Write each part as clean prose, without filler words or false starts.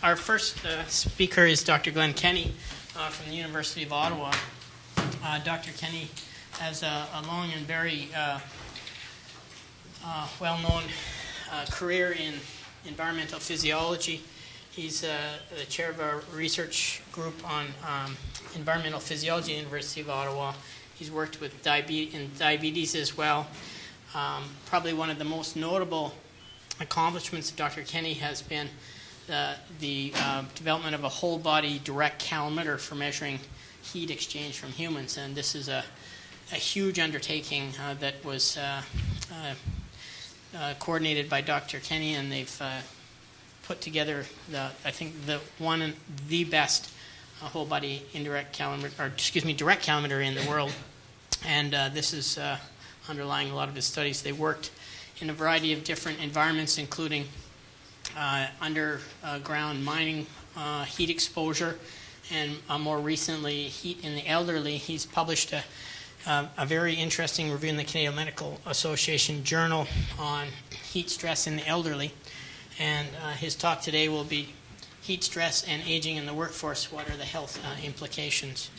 Our first speaker is Dr. Glenn Kenny from the University of Ottawa. Dr. Kenny has a long and very well-known career in environmental physiology. He's the chair of our research group on environmental physiology at the University of Ottawa. He's worked with diabetes as well. Probably one of the most notable accomplishments of Dr. Kenny has been the development of a whole-body direct calorimeter for measuring heat exchange from humans. And this is a huge undertaking that was coordinated by Dr. Kenny, and they've put together the best whole-body direct calorimeter in the world. And this is underlying a lot of his studies. They worked in a variety of different environments, including underground mining, heat exposure, and more recently, heat in the elderly. He's published a very interesting review in the Canadian Medical Association Journal on heat stress in the elderly. And his talk today will be heat stress and aging in the workforce. What are the health implications?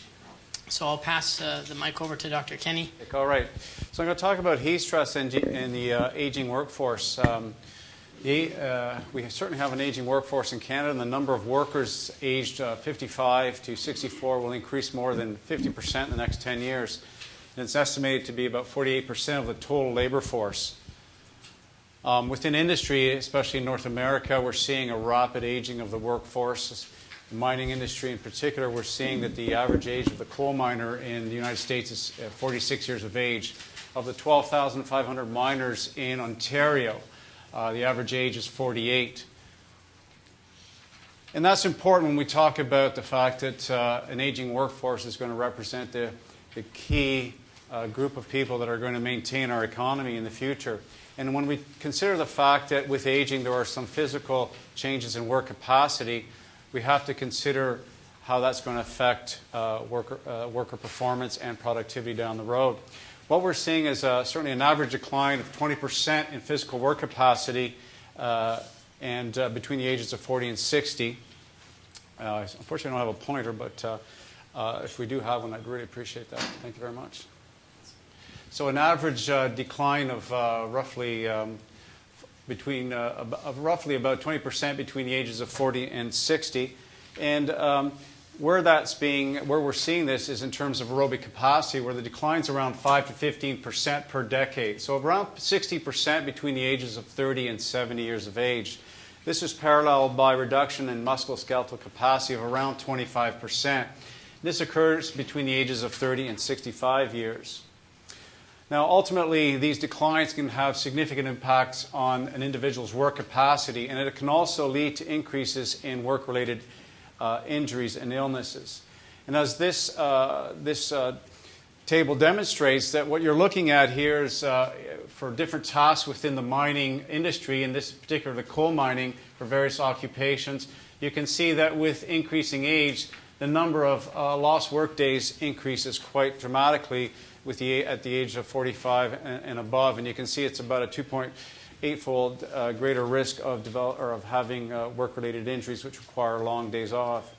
So I'll pass the mic over to Dr. Kenny. All right. So I'm going to talk about heat stress in the aging workforce. We certainly have an aging workforce in Canada, and the number of workers aged 55 to 64 will increase more than 50% in the next 10 years. And it's estimated to be about 48% of the total labor force. Within industry, especially in North America, we're seeing a rapid aging of the workforce. The mining industry in particular, we're seeing that the average age of the coal miner in the United States is 46 years of age. Of the 12,500 miners in Ontario, the average age is 48. And that's important when we talk about the fact that an aging workforce is going to represent the key group of people that are going to maintain our economy in the future. And when we consider the fact that with aging there are some physical changes in work capacity, we have to consider how that's going to affect worker performance and productivity down the road. What we're seeing is certainly an average decline of 20% in physical work capacity and between the ages of 40 and 60. Unfortunately, I don't have a pointer, but if we do have one, I'd really appreciate that. Thank you very much. So an average decline of roughly about 20% between the ages of 40 and 60, and where we're seeing this is in terms of aerobic capacity, where the decline's around 5 to 15% per decade. So around 60% between the ages of 30 and 70 years of age. This is paralleled by reduction in musculoskeletal capacity of around 25%. This occurs between the ages of 30 and 65 years. Now, ultimately, these declines can have significant impacts on an individual's work capacity, and it can also lead to increases in work-related injuries and illnesses. And as this table demonstrates, that what you're looking at here is for different tasks within the mining industry, in this particular the coal mining for various occupations, you can see that with increasing age, the number of lost work days increases quite dramatically at the age of 45 and above, and you can see it's about a 2.8-fold greater risk of having work-related injuries which require long days off.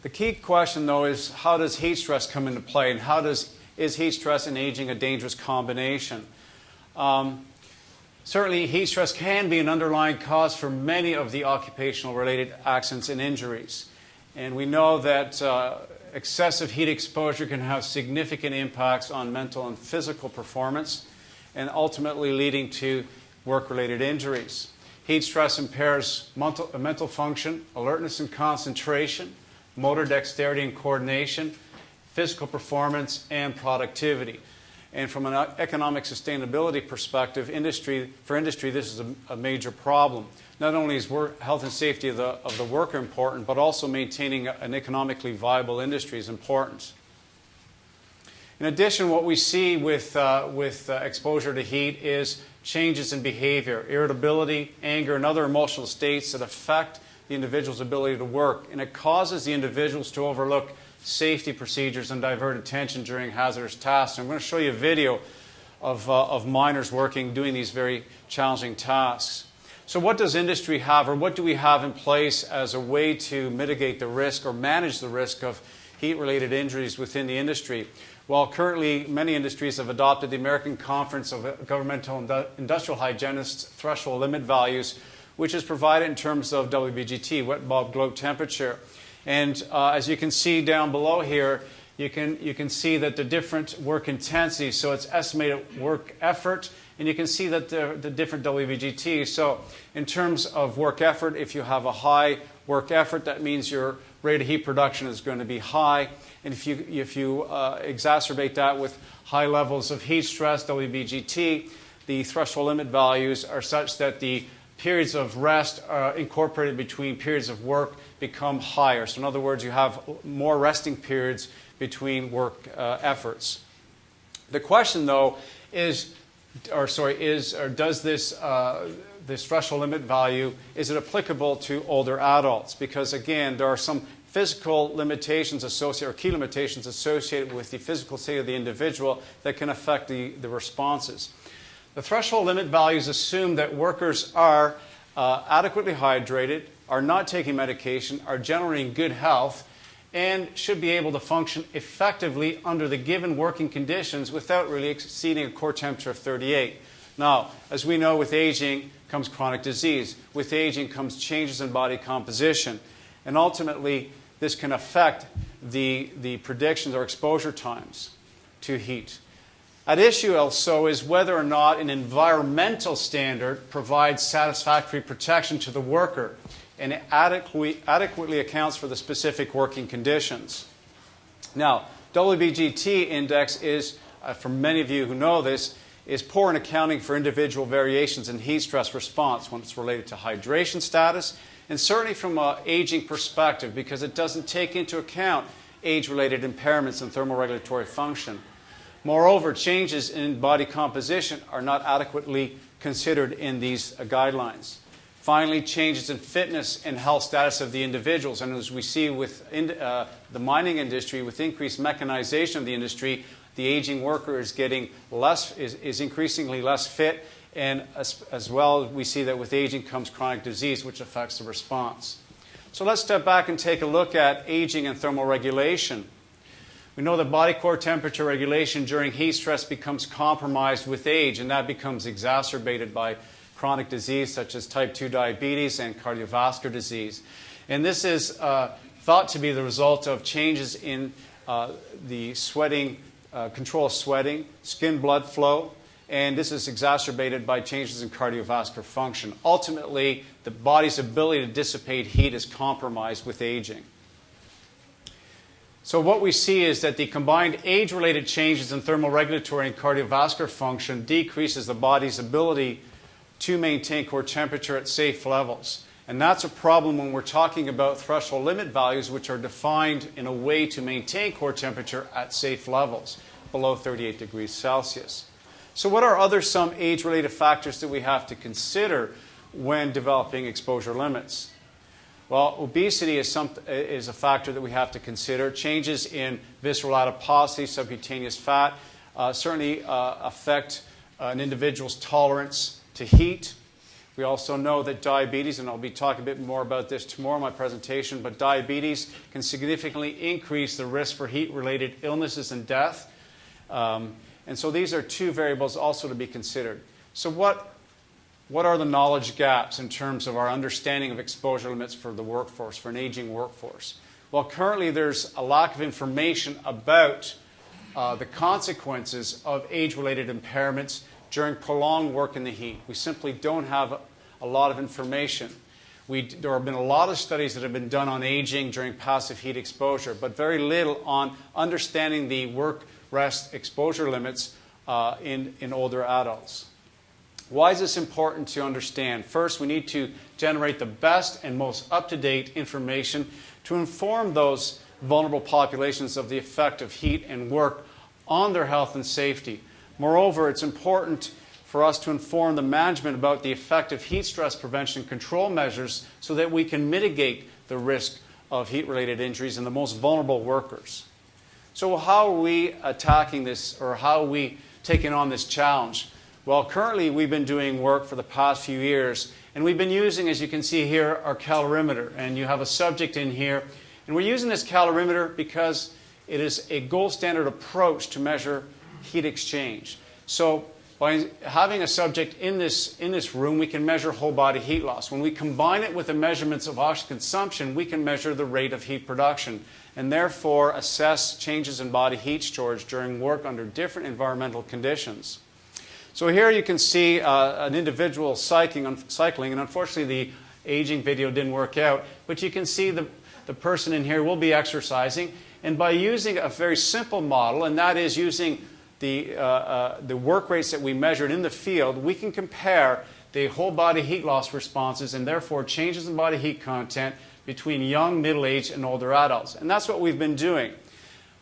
The key question, though, is how does heat stress come into play, and is heat stress and aging a dangerous combination? Certainly, heat stress can be an underlying cause for many of the occupational-related accidents and injuries, and we know that excessive heat exposure can have significant impacts on mental and physical performance and ultimately leading to work-related injuries. Heat stress impairs mental function, alertness and concentration, motor dexterity and coordination, physical performance, and productivity. And from an economic sustainability perspective, for industry, this is a major problem. Not only is health and safety of the worker important, but also maintaining an economically viable industry is important. In addition, what we see with exposure to heat is changes in behavior, irritability, anger, and other emotional states that affect the individual's ability to work. And it causes the individuals to overlook safety procedures and divert attention during hazardous tasks. And I'm going to show you a video of miners doing these very challenging tasks. So what does industry have, or what do we have in place as a way to mitigate the risk or manage the risk of heat-related injuries within the industry? Well, currently, many industries have adopted the American Conference of Governmental Industrial Hygienists threshold limit values, which is provided in terms of WBGT, wet bulb globe temperature. And as you can see down below here, you can see that the different work intensities, so it's estimated work effort, and you can see that the different WBGT. So in terms of work effort, if you have a high work effort, that means your rate of heat production is going to be high. And if you exacerbate that with high levels of heat stress, WBGT, the threshold limit values are such that the periods of rest incorporated between periods of work become higher. So in other words, you have more resting periods between work efforts. The question, though, does this threshold limit value, is it applicable to older adults? Because again, there are some physical limitations associated, or key limitations associated with the physical state of the individual that can affect the responses. The threshold limit values assume that workers are adequately hydrated, are not taking medication, are generally in good health, and should be able to function effectively under the given working conditions without really exceeding a core temperature of 38. Now, as we know, with aging comes chronic disease. With aging comes changes in body composition. And ultimately, this can affect the predictions or exposure times to heat. At issue also is whether or not an environmental standard provides satisfactory protection to the worker and adequately accounts for the specific working conditions. Now, WBGT index is, for many of you who know this, is poor in accounting for individual variations in heat stress response when it's related to hydration status, and certainly from an aging perspective, because it doesn't take into account age-related impairments in thermoregulatory function. Moreover, changes in body composition are not adequately considered in these guidelines. Finally, changes in fitness and health status of the individuals. And as we see with the mining industry, with increased mechanization of the industry, the aging worker is getting is increasingly less fit. And as well, we see that with aging comes chronic disease, which affects the response. So let's step back and take a look at aging and thermoregulation. We know that body core temperature regulation during heat stress becomes compromised with age, and that becomes exacerbated by chronic disease such as type 2 diabetes and cardiovascular disease. And this is thought to be the result of changes in the sweating, control of sweating, skin blood flow, and this is exacerbated by changes in cardiovascular function. Ultimately, the body's ability to dissipate heat is compromised with aging. So what we see is that the combined age-related changes in thermoregulatory and cardiovascular function decreases the body's ability to maintain core temperature at safe levels. And that's a problem when we're talking about threshold limit values, which are defined in a way to maintain core temperature at safe levels, below 38 degrees Celsius. So what are some age-related factors that we have to consider when developing exposure limits? Well, obesity is a factor that we have to consider. Changes in visceral adiposity, subcutaneous fat, certainly affect an individual's tolerance to heat. We also know that diabetes, and I'll be talking a bit more about this tomorrow in my presentation, but diabetes can significantly increase the risk for heat-related illnesses and death. And so these are two variables also to be considered. So what are the knowledge gaps in terms of our understanding of exposure limits for the workforce, for an aging workforce? Well, currently there's a lack of information about the consequences of age-related impairments during prolonged work in the heat. We simply don't have a lot of information. There have been a lot of studies that have been done on aging during passive heat exposure, but very little on understanding the work-rest exposure limits in older adults. Why is this important to understand? First, we need to generate the best and most up-to-date information to inform those vulnerable populations of the effect of heat and work on their health and safety. Moreover, it's important for us to inform the management about the effect of heat stress prevention control measures so that we can mitigate the risk of heat-related injuries in the most vulnerable workers. So how are we attacking this, or how are we taking on this challenge? Well, currently we've been doing work for the past few years, and we've been using, as you can see here, our calorimeter. And you have a subject in here. And we're using this calorimeter because it is a gold standard approach to measure heat exchange. So by having a subject in this room, we can measure whole body heat loss. When we combine it with the measurements of oxygen consumption, we can measure the rate of heat production and therefore assess changes in body heat storage during work under different environmental conditions. So here you can see an individual cycling, and unfortunately the aging video didn't work out, but you can see the person in here will be exercising, and by using a very simple model, and that is using the work rates that we measured in the field, we can compare the whole body heat loss responses and therefore changes in body heat content between young, middle-aged, and older adults. And that's what we've been doing.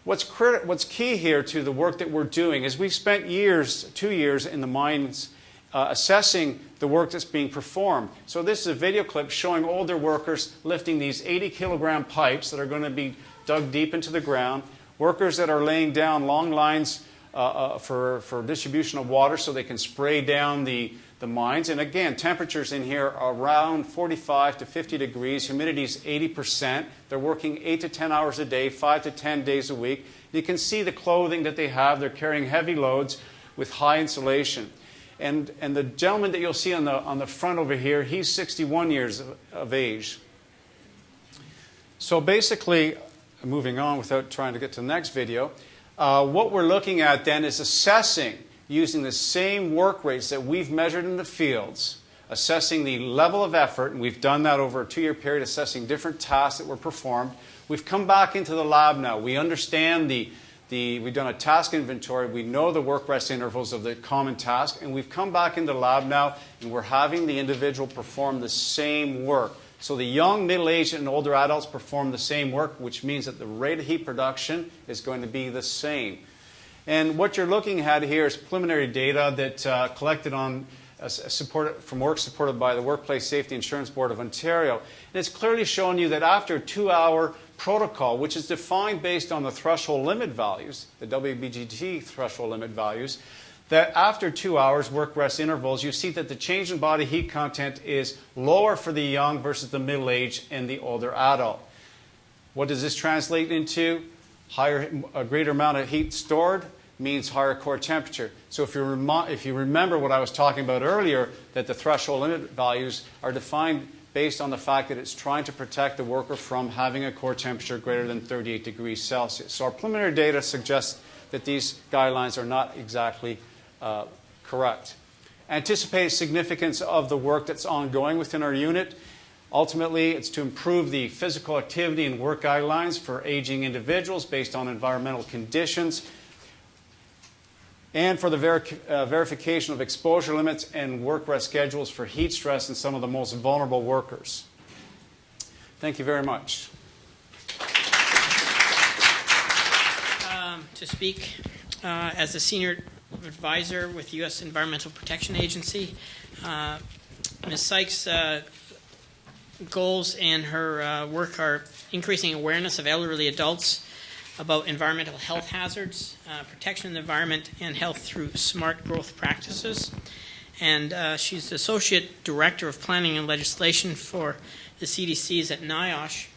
What's key here to the work that we're doing is we've spent 2 years in the mines assessing the work that's being performed. So this is a video clip showing older workers lifting these 80-kilogram pipes that are going to be dug deep into the ground, workers that are laying down long lines for distribution of water so they can spray down the mines. And again, temperatures in here are around 45 to 50 degrees. Humidity is 80%. They're working 8 to 10 hours a day, 5 to 10 days a week. You can see the clothing that they have. They're carrying heavy loads with high insulation. And the gentleman that you'll see on the front over here, he's 61 years of age. So basically, moving on without trying to get to the next video, what we're looking at then is assessing, using the same work rates that we've measured in the fields, assessing the level of effort, and we've done that over a 2-year period, assessing different tasks that were performed. We've come back into the lab now. We understand we've done a task inventory. We know the work-rest intervals of the common task, and we've come back into the lab now, and we're having the individual perform the same work. So the young, middle-aged, and older adults perform the same work, which means that the rate of heat production is going to be the same. And what you're looking at here is preliminary data that collected on from work supported by the Workplace Safety Insurance Board of Ontario. And it's clearly showing you that after a 2-hour protocol, which is defined based on the threshold limit values, the WBGT threshold limit values, that after 2 hours work-rest intervals, you see that the change in body heat content is lower for the young versus the middle-aged and the older adult. What does this translate into? A greater amount of heat stored means higher core temperature. So if you remember what I was talking about earlier, that the threshold limit values are defined based on the fact that it's trying to protect the worker from having a core temperature greater than 38 degrees Celsius. So our preliminary data suggests that these guidelines are not exactly correct. Anticipated significance of the work that's ongoing within our unit. Ultimately, it's to improve the physical activity and work guidelines for aging individuals based on environmental conditions, and for the verification of exposure limits and work-rest schedules for heat stress in some of the most vulnerable workers. Thank you very much. To speak as a senior advisor with the U.S. Environmental Protection Agency, Ms. Sykes' goals and her work are increasing awareness of elderly adults about environmental health hazards, protection of the environment, and health through smart growth practices. And she's the Associate Director of Planning and Legislation for the CDCs at NIOSH,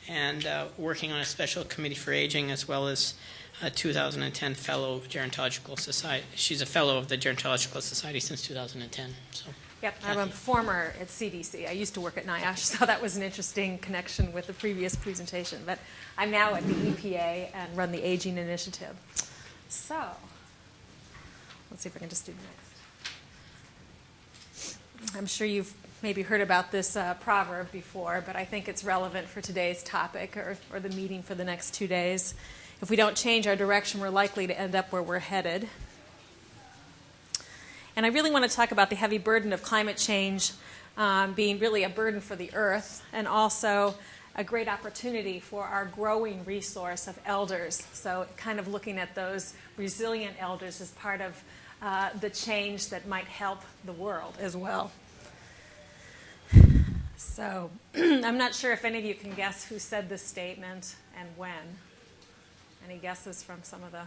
and working on a special committee for aging, as well as a 2010 fellow of Gerontological Society. She's a fellow of the Gerontological Society since 2010. So. Yep, I'm a former at CDC. I used to work at NIOSH, so that was an interesting connection with the previous presentation. But I'm now at the EPA and run the Aging Initiative. So, let's see if I can just do next. I'm sure you've maybe heard about this proverb before, but I think it's relevant for today's topic or the meeting for the next 2 days. If we don't change our direction, we're likely to end up where we're headed. And I really want to talk about the heavy burden of climate change being really a burden for the earth, and also a great opportunity for our growing resource of elders. So kind of looking at those resilient elders as part of the change that might help the world as well. So I'm not sure if any of you can guess who said this statement and when. Any guesses from some of the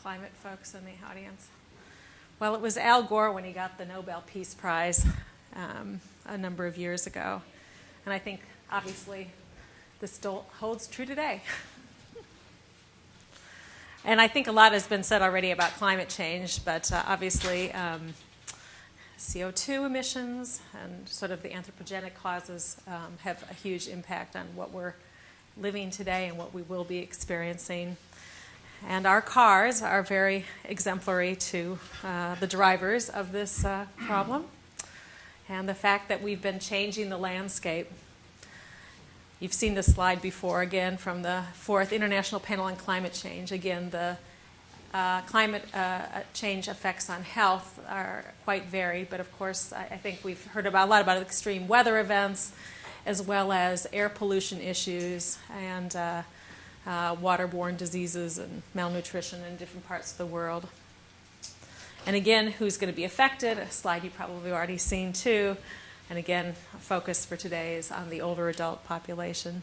climate folks in the audience? Well, it was Al Gore when he got the Nobel Peace Prize a number of years ago. And I think, obviously, this still holds true today. And I think a lot has been said already about climate change, but obviously CO2 emissions and sort of the anthropogenic causes have a huge impact on what we're living today and what we will be experiencing. And our cars are very exemplary to the drivers of this problem. And the fact that we've been changing the landscape. You've seen this slide before, again, from the 4th International Panel on Climate Change. Again, the climate change effects on health are quite varied, but of course, I think we've heard a lot about extreme weather events, as well as air pollution issues and waterborne diseases and malnutrition in different parts of the world. And again, who's going to be affected? A slide you've probably already seen too. And again, a focus for today is on the older adult population.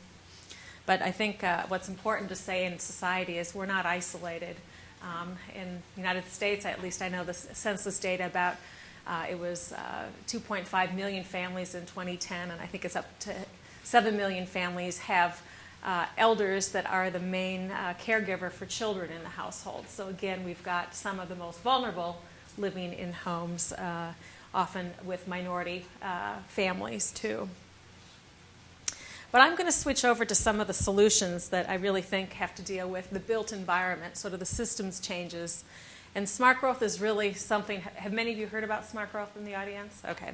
But I think what's important to say in society is we're not isolated. In the United States, at least I know the census data about it was 2.5 million families in 2010, and I think it's up to 7 million families have elders that are the main caregiver for children in the household. So again, we've got some of the most vulnerable living in homes, often with minority families too. But I'm going to switch over to some of the solutions that I really think have to deal with the built environment, sort of the systems changes. And smart growth is really something, have many of you heard about smart growth in the audience? Okay.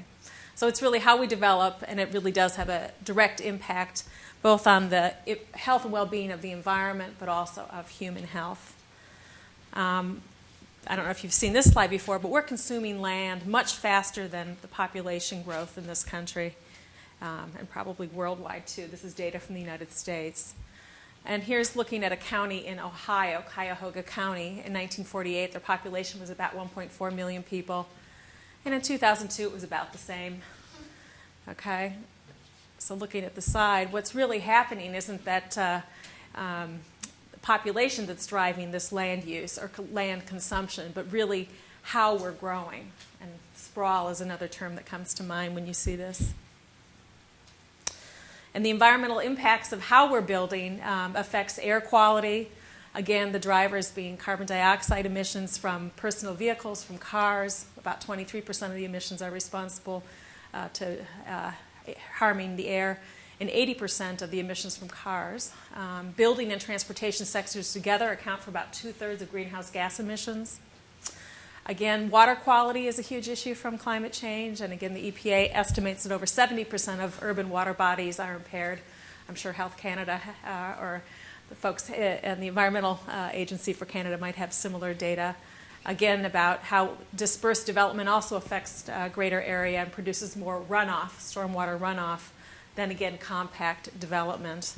So it's really how we develop, and it really does have a direct impact both on the health and well-being of the environment, but also of human health. I don't know if you've seen this slide before, but we're consuming land much faster than the population growth in this country, and probably worldwide too. This is data from the United States. And here's looking at a county in Ohio, Cuyahoga County. In 1948, their population was about 1.4 million people. And in 2002, it was about the same. Okay? So looking at the side, what's really happening isn't that population that's driving this land use or land consumption, but really how we're growing. And sprawl is another term that comes to mind when you see this. And the environmental impacts of how we're building affects air quality. Again, the drivers being carbon dioxide emissions from personal vehicles, from cars. About 23% of the emissions are responsible to harming the air, and 80% of the emissions from cars. Building and transportation sectors together account for about 2/3 of greenhouse gas emissions. Again, water quality is a huge issue from climate change, and again, the EPA estimates that over 70% of urban water bodies are impaired. I'm sure Health Canada or the folks in the Environmental Agency for Canada might have similar data. Again, about how dispersed development also affects a greater area and produces more runoff, stormwater runoff, than again compact development.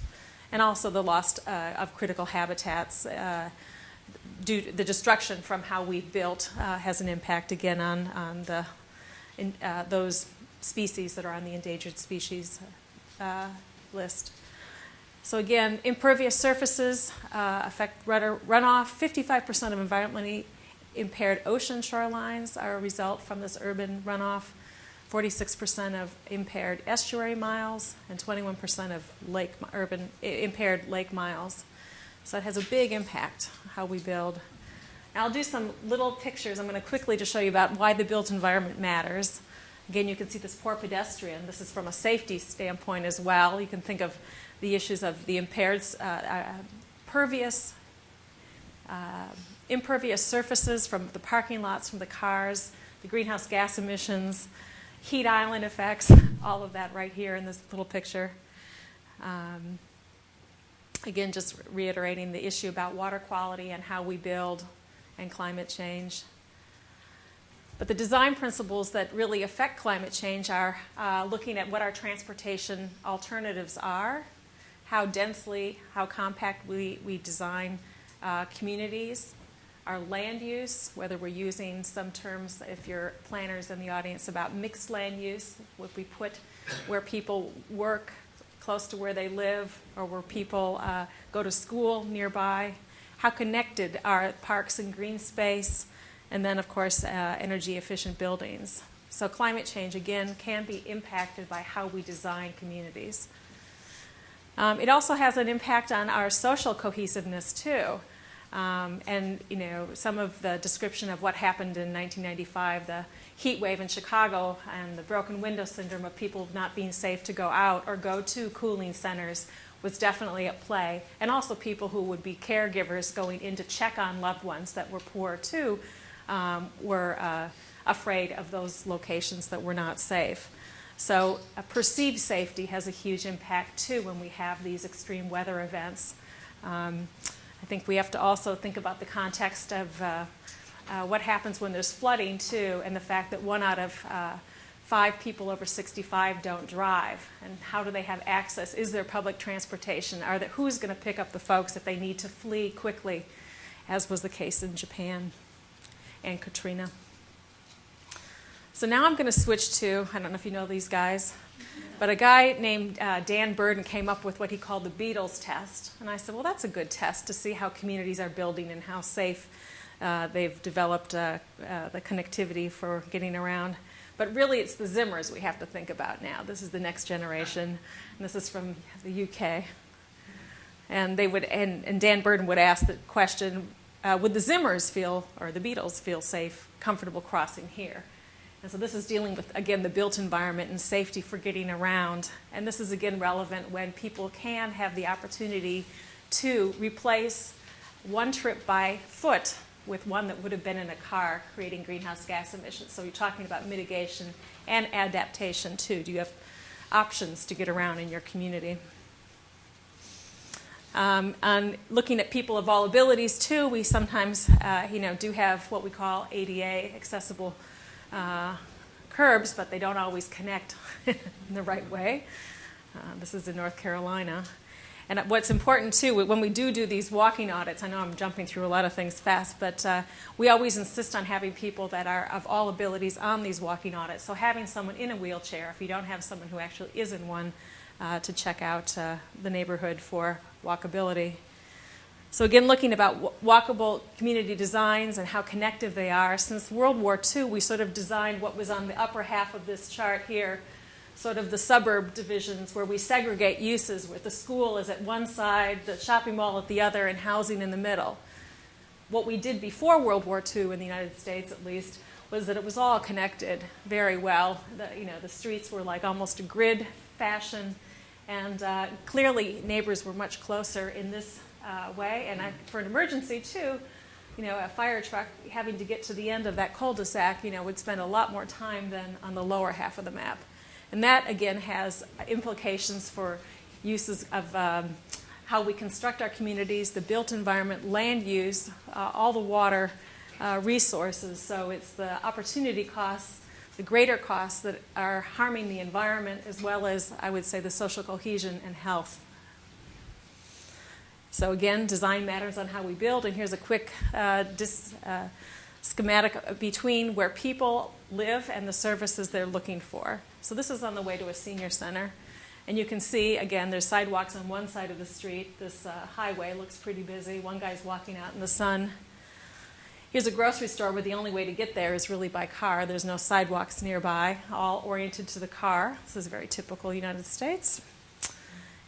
And also the loss of critical habitats due to the destruction from how we've built has an impact again on those species that are on the endangered species list. So again, impervious surfaces affect runoff. 55% of environmentally impaired ocean shorelines are a result from this urban runoff. 46% of impaired estuary miles, and 21% of impaired lake miles. So it has a big impact how we build. Now I'll do some little pictures. I'm going to quickly just show you about why the built environment matters. Again, you can see this poor pedestrian. This is from a safety standpoint as well. You can think of the issues of the impervious surfaces from the parking lots, from the cars, the greenhouse gas emissions, heat island effects, all of that right here in this little picture. Again, just reiterating the issue about water quality and how we build and climate change. But the design principles that really affect climate change are looking at what our transportation alternatives are, how densely, how compact we design communities, our land use, whether we're using some terms, if you're planners in the audience, about mixed land use, if we put where people work close to where they live, or where people go to school nearby, how connected are parks and green space, And then, of course, energy-efficient buildings. So climate change, again, can be impacted by how we design communities. It also has an impact on our social cohesiveness, too. And, you know, some of the description of what happened in 1995, the heat wave in Chicago and the broken window syndrome of people not being safe to go out or go to cooling centers was definitely at play. And also people who would be caregivers going in to check on loved ones that were poor, too, were afraid of those locations that were not safe. So perceived safety has a huge impact, too, when we have these extreme weather events. I think we have to also think about the context of what happens when there's flooding, too, and the fact that 1 out of 5 people over 65 don't drive. And how do they have access? Is there public transportation? Who's going to pick up the folks if they need to flee quickly, as was the case in Japan and Katrina? So now I'm going to switch to, I don't know if you know these guys, but a guy named Dan Burden came up with what he called the Beatles test. And I said, well, that's a good test to see how communities are building and how safe they've developed the connectivity for getting around. But really, it's the Zimmers we have to think about now. This is the next generation, and this is from the UK. And and Dan Burden would ask the question, would the Zimmers feel, or the Beatles feel safe, comfortable crossing here? And so this is dealing with, again, the built environment and safety for getting around. And this is, again, relevant when people can have the opportunity to replace one trip by foot with one that would have been in a car, creating greenhouse gas emissions. So you're talking about mitigation and adaptation, too. Do you have options to get around in your community? And looking at people of all abilities, too, we sometimes do have what we call ADA, accessible curbs, but they don't always connect in the right way. This is in North Carolina. And what's important, too, when we do these walking audits, I know I'm jumping through a lot of things fast, but we always insist on having people that are of all abilities on these walking audits. So having someone in a wheelchair, if you don't have someone who actually is in one, to check out the neighborhood for walkability. So again, looking about walkable community designs and how connective they are. Since World War II, we sort of designed what was on the upper half of this chart here, sort of the suburb divisions where we segregate uses, where the school is at one side, the shopping mall at the other, and housing in the middle. What we did before World War II, in the United States at least, was that it was all connected very well. The streets were like almost a grid fashion, and clearly neighbors were much closer in this way. And for an emergency, too, a fire truck having to get to the end of that cul-de-sac, would spend a lot more time than on the lower half of the map. And that, again, has implications for uses of how we construct our communities, the built environment, land use, all the water resources. So it's the opportunity costs, the greater costs that are harming the environment, as well as, I would say, the social cohesion and health. So again, design matters on how we build. And here's a quick schematic between where people live and the services they're looking for. So this is on the way to a senior center. And you can see, again, there's sidewalks on one side of the street. This highway looks pretty busy. One guy's walking out in the sun. Here's a grocery store where the only way to get there is really by car. There's no sidewalks nearby, all oriented to the car. This is very typical United States.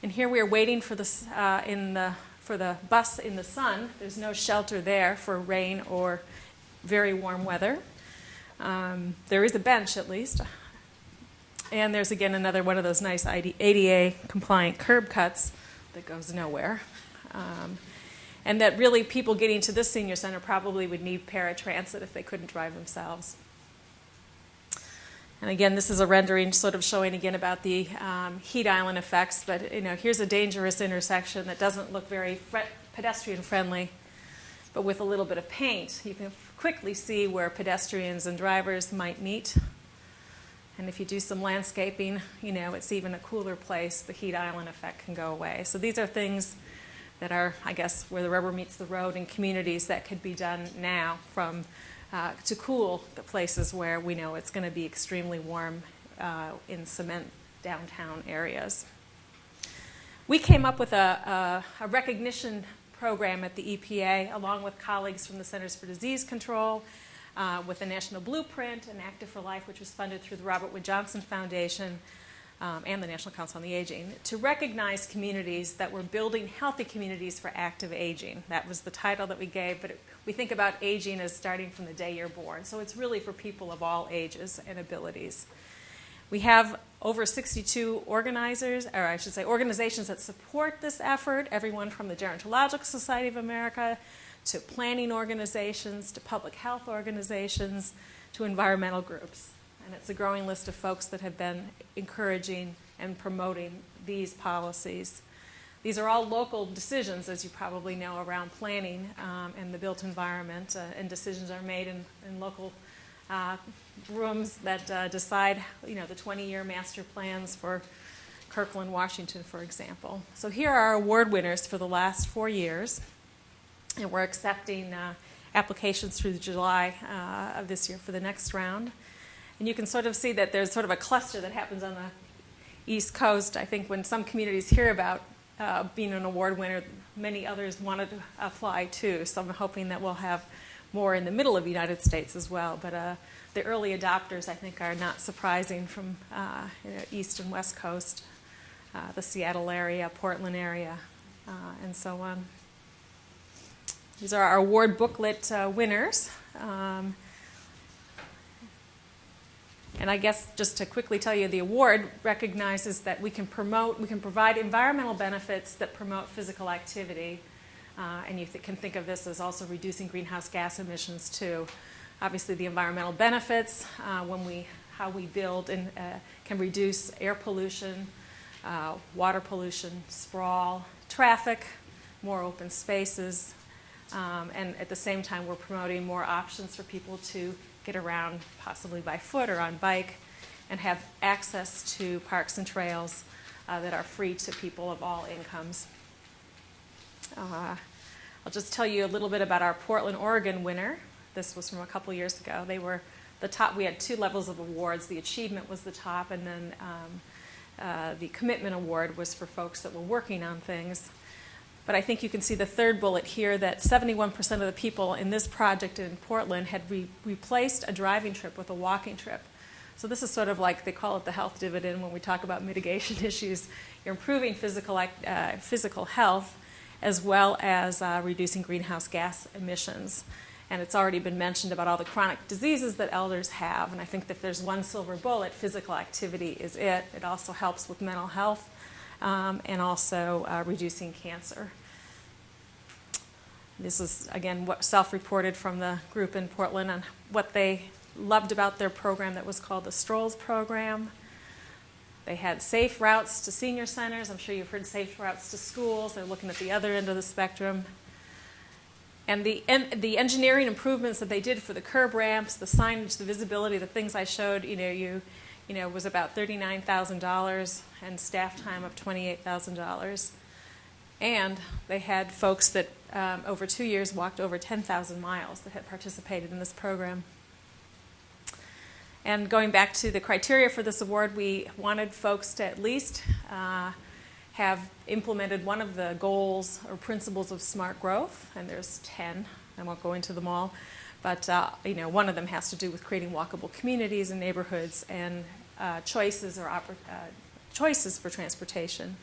And here we are waiting for the bus in the sun. There's no shelter there for rain or very warm weather. There is a bench, at least. And there's, again, another one of those nice ADA-compliant curb cuts that goes nowhere. And that really people getting to this senior center probably would need paratransit if they couldn't drive themselves. And again, this is a rendering sort of showing again about the heat island effects. But here's a dangerous intersection that doesn't look very pedestrian friendly, but with a little bit of paint, you can quickly see where pedestrians and drivers might meet. And if you do some landscaping, it's even a cooler place. The heat island effect can go away. So these are things that are, I guess, where the rubber meets the road in communities that could be done now to cool the places where we know it's going to be extremely warm in cement downtown areas. We came up with a recognition program at the EPA, along with colleagues from the Centers for Disease Control, with the National Blueprint and Active for Life, which was funded through the Robert Wood Johnson Foundation and the National Council on the Aging, to recognize communities that were building healthy communities for active aging. That was the title that we gave, but we think about aging as starting from the day you're born. So it's really for people of all ages and abilities. We have over 62 organizers, or I should say organizations that support this effort, everyone from the Gerontological Society of America to planning organizations, to public health organizations, to environmental groups. And it's a growing list of folks that have been encouraging and promoting these policies. These are all local decisions, as you probably know, around planning and the built environment, and decisions are made in local rooms that decide, the 20-year master plans for Kirkland, Washington, for example. So here are our award winners for the last 4 years, and we're accepting applications through July of this year for the next round. And you can sort of see that there's sort of a cluster that happens on the East Coast. I think when some communities hear about being an award winner, many others wanted to apply too. So I'm hoping that we'll have more in the middle of the United States as well. But the early adopters, I think, are not surprising from East and West Coast, the Seattle area, Portland area, and so on. These are our award booklet winners. And I guess just to quickly tell you, the award recognizes that we can provide environmental benefits that promote physical activity. And you can think of this as also reducing greenhouse gas emissions too. Obviously, the environmental benefits, how we build and can reduce air pollution, water pollution, sprawl, traffic, more open spaces, and at the same time, we're promoting more options for people to get around, possibly by foot or on bike, and have access to parks and trails that are free to people of all incomes. I'll just tell you a little bit about our Portland, Oregon winner. This was from a couple years ago. They were the top. We had 2 levels of awards. The achievement was the top, and then the commitment award was for folks that were working on things. But I think you can see the third bullet here that 71% of the people in this project in Portland had replaced a driving trip with a walking trip. So this is sort of like, they call it the health dividend when we talk about mitigation issues. You're improving physical health as well as reducing greenhouse gas emissions. And it's already been mentioned about all the chronic diseases that elders have. And I think that if there's one silver bullet, physical activity is it. It also helps with mental health and also reducing cancer. This is, again, what self-reported from the group in Portland on what they loved about their program that was called the Strolls program. They had safe routes to senior centers. I'm sure you've heard safe routes to schools. They're looking at the other end of the spectrum. And the engineering improvements that they did for the curb ramps, the signage, the visibility, the things I showed, was about $39,000 and staff time of $28,000. And they had folks that over 2 years walked over 10,000 miles that had participated in this program. And going back to the criteria for this award, we wanted folks to at least have implemented one of the goals or principles of smart growth, and there's 10. I won't go into them all, but one of them has to do with creating walkable communities and neighborhoods and choices for transportation.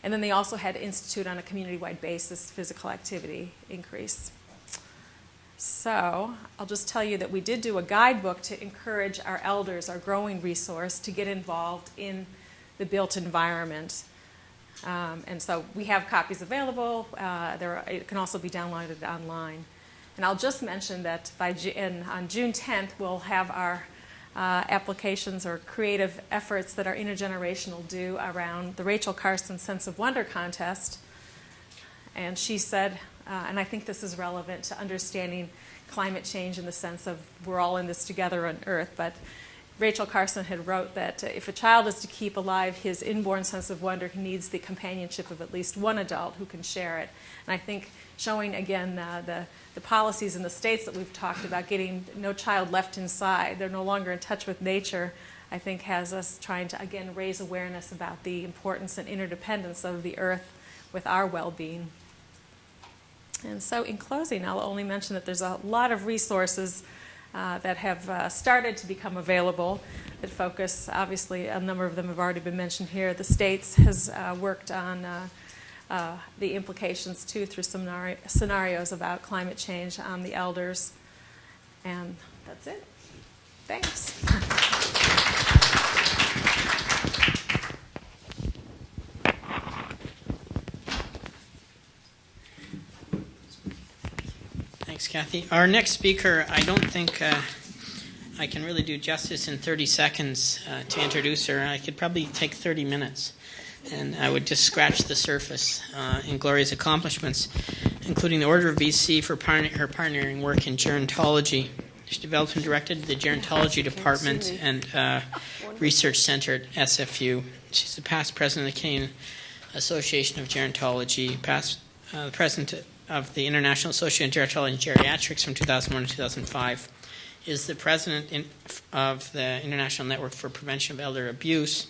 And then they also had to institute on a community-wide basis physical activity increase. So I'll just tell you that we did do a guidebook to encourage our elders, our growing resource, to get involved in the built environment. And so we have copies available. It can also be downloaded online. And I'll just mention that on June 10th, we'll have our applications or creative efforts that are intergenerational due around the Rachel Carson Sense of Wonder contest. And she said, and I think this is relevant to understanding climate change in the sense of we're all in this together on Earth, but Rachel Carson had wrote that if a child is to keep alive his inborn sense of wonder, he needs the companionship of at least one adult who can share it. And I think showing, again, the policies in the states that we've talked about, getting no child left inside, they're no longer in touch with nature, I think has us trying to, again, raise awareness about the importance and interdependence of the Earth with our well-being. And so in closing, I'll only mention that there's a lot of resources that have started to become available that focus, obviously, a number of them have already been mentioned here. The States has worked on the implications, too, through scenarios about climate change on the elders. And that's it. Thanks. Thanks, Kathy. Our next speaker, I don't think I can really do justice in 30 seconds to introduce her. I could probably take 30 minutes, and I would just scratch the surface in Gloria's accomplishments, including the Order of BC for her pioneering work in gerontology. She developed and directed the Gerontology Department and Research Center at SFU. She's the past president of the Canadian Association of Gerontology, past president of the International Association of Gerontology and Geriatrics from 2001 to 2005, is the president of the International Network for Prevention of Elder Abuse,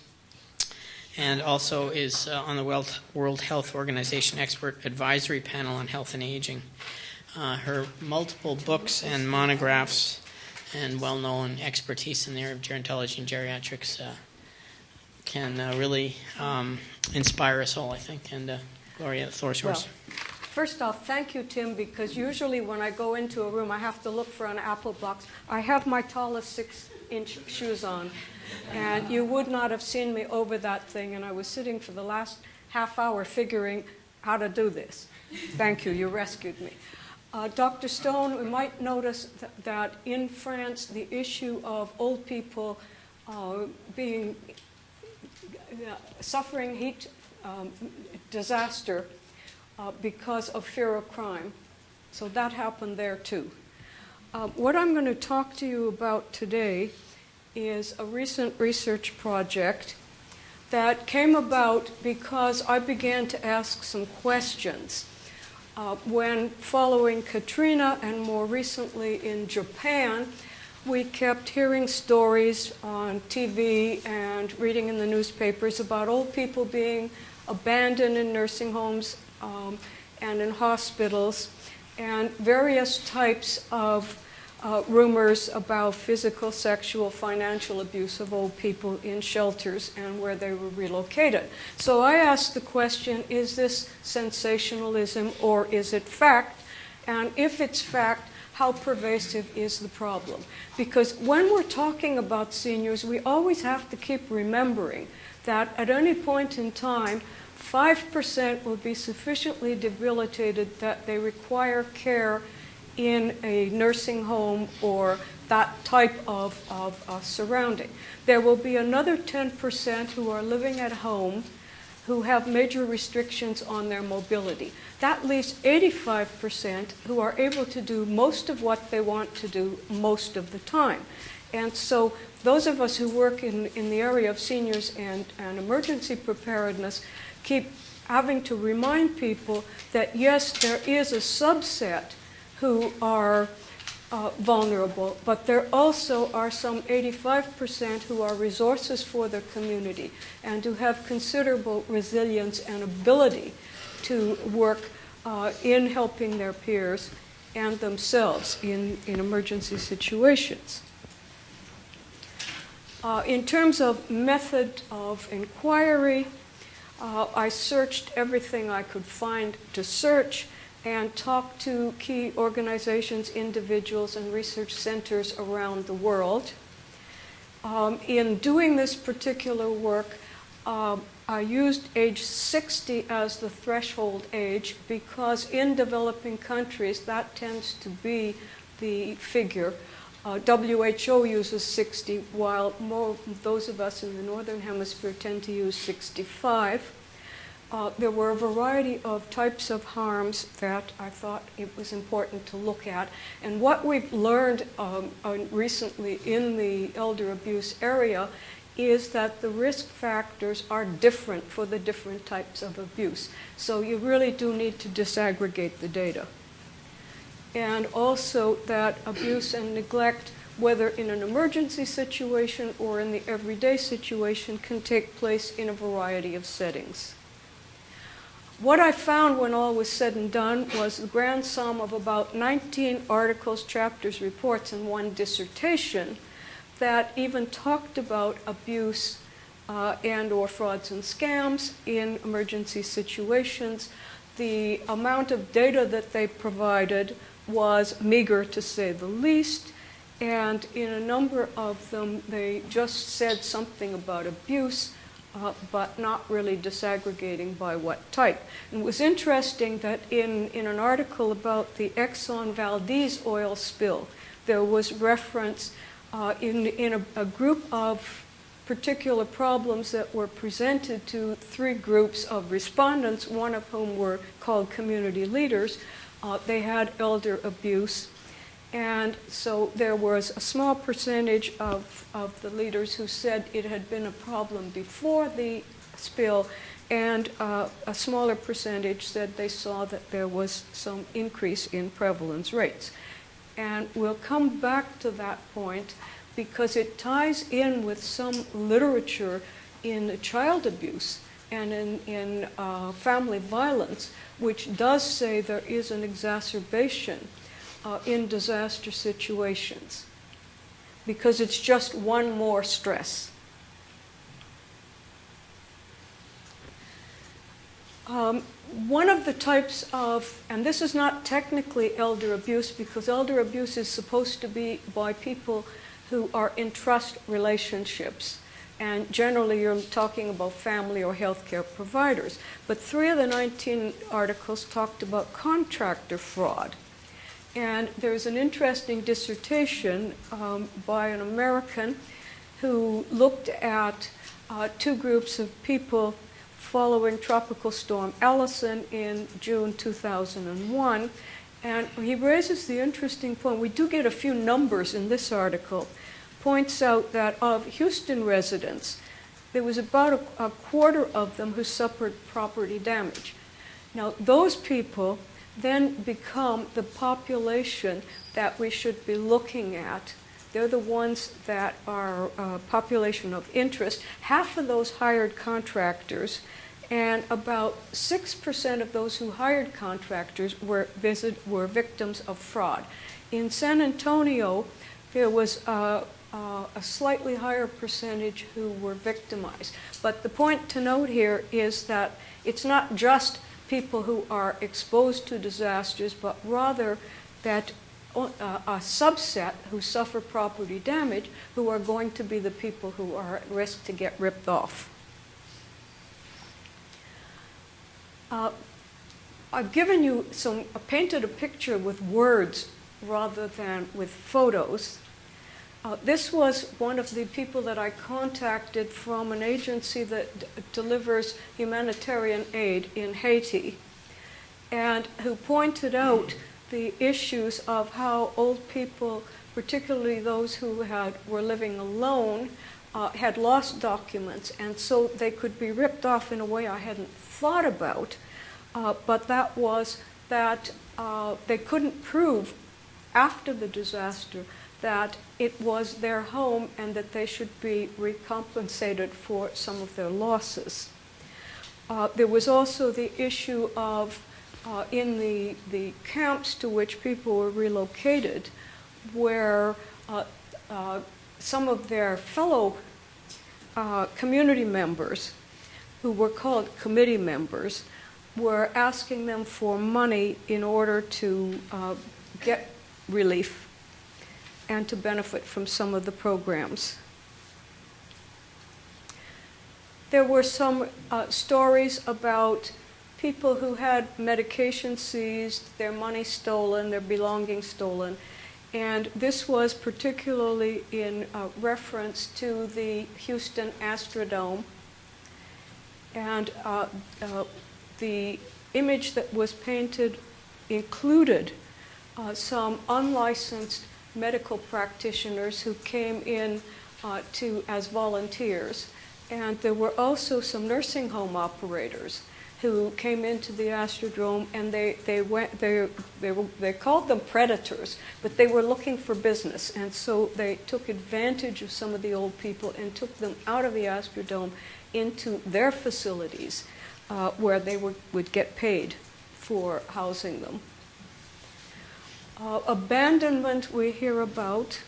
and also is on the World Health Organization Expert Advisory Panel on Health and Aging. Her multiple books and monographs and well-known expertise in the area of gerontology and geriatrics can really inspire us all, I think. And Gloria, the floor is yours. Well, first off, thank you, Tim, because usually when I go into a room, I have to look for an apple box. I have my tallest 6-inch shoes on, and you would not have seen me over that thing, and I was sitting for the last half hour figuring how to do this. Thank you. You rescued me. Dr. Stone, we might notice that in France, the issue of old people suffering heat disaster because of fear of crime. So that happened there too. What I'm going to talk to you about today is a recent research project that came about because I began to ask some questions. When following Katrina and more recently in Japan, we kept hearing stories on TV and reading in the newspapers about old people being abandoned in nursing homes and in hospitals, and various types of rumors about physical, sexual, financial abuse of old people in shelters and where they were relocated. So I asked the question, is this sensationalism or is it fact? And if it's fact, how pervasive is the problem? Because when we're talking about seniors, we always have to keep remembering that at any point in time, 5% will be sufficiently debilitated that they require care in a nursing home or that type of surrounding. There will be another 10% who are living at home who have major restrictions on their mobility. That leaves 85% who are able to do most of what they want to do most of the time. And so those of us who work in the area of seniors and emergency preparedness keep having to remind people that yes, there is a subset who are vulnerable, but there also are some 85% who are resources for their community and who have considerable resilience and ability to work in helping their peers and themselves in emergency situations. In terms of method of inquiry, I searched everything I could find to search and talked to key organizations, individuals, and research centers around the world. In doing this particular work, I used age 60 as the threshold age because in developing countries, that tends to be the figure. WHO uses 60, while more those of us in the Northern Hemisphere tend to use 65. There were a variety of types of harms that I thought it was important to look at. And what we've learned recently in the elder abuse area is that the risk factors are different for the different types of abuse. So you really do need to disaggregate the data. And also that abuse and neglect, whether in an emergency situation or in the everyday situation, can take place in a variety of settings. What I found when all was said and done was the grand sum of about 19 articles, chapters, reports, and one dissertation that even talked about abuse and or frauds and scams in emergency situations. The amount of data that they provided was meager, to say the least, and in a number of them they just said something about abuse, but not really disaggregating by what type. And it was interesting that in an article about the Exxon Valdez oil spill, there was reference in a group of particular problems that were presented to 3 groups of respondents, one of whom were called community leaders. They had elder abuse. And so there was a small percentage of the leaders who said it had been a problem before the spill, and a smaller percentage said they saw that there was some increase in prevalence rates. And we'll come back to that point because it ties in with some literature in child abuse and in family violence, which does say there is an exacerbation in disaster situations, because it's just one more stress. One of the types of, and this is not technically elder abuse, because elder abuse is supposed to be by people who are in trust relationships. And generally you're talking about family or healthcare providers. But 3 of the 19 articles talked about contractor fraud. And there's an interesting dissertation by an American who looked at 2 groups of people following Tropical Storm Allison in June 2001. And he raises the interesting point. We do get a few numbers in this article. Points out that of Houston residents, there was about a quarter of them who suffered property damage. Now, those people then become the population that we should be looking at. They're the ones that are population of interest. Half of those hired contractors, and about 6% of those who hired contractors were victims of fraud. In San Antonio, there was a slightly higher percentage who were victimized. But the point to note here is that it's not just people who are exposed to disasters, but rather that a subset who suffer property damage who are going to be the people who are at risk to get ripped off. I've given you painted a picture with words rather than with photos. This was one of the people that I contacted from an agency that delivers humanitarian aid in Haiti, and who pointed out the issues of how old people, particularly those who were living alone, had lost documents, and so they could be ripped off in a way I hadn't thought about, but that was that they couldn't prove after the disaster that it was their home and that they should be recompensated for some of their losses. There was also the issue of, in the camps to which people were relocated, where some of their fellow community members, who were called committee members, were asking them for money in order to get relief and to benefit from some of the programs. There were some stories about people who had medication seized, their money stolen, their belongings stolen, and this was particularly in reference to the Houston Astrodome. And the image that was painted included some unlicensed medical practitioners who came in as volunteers. And there were also some nursing home operators who came into the Astrodome, and they called them predators, but they were looking for business. And so they took advantage of some of the old people and took them out of the Astrodome into their facilities. where they would get paid for housing them. Abandonment we hear about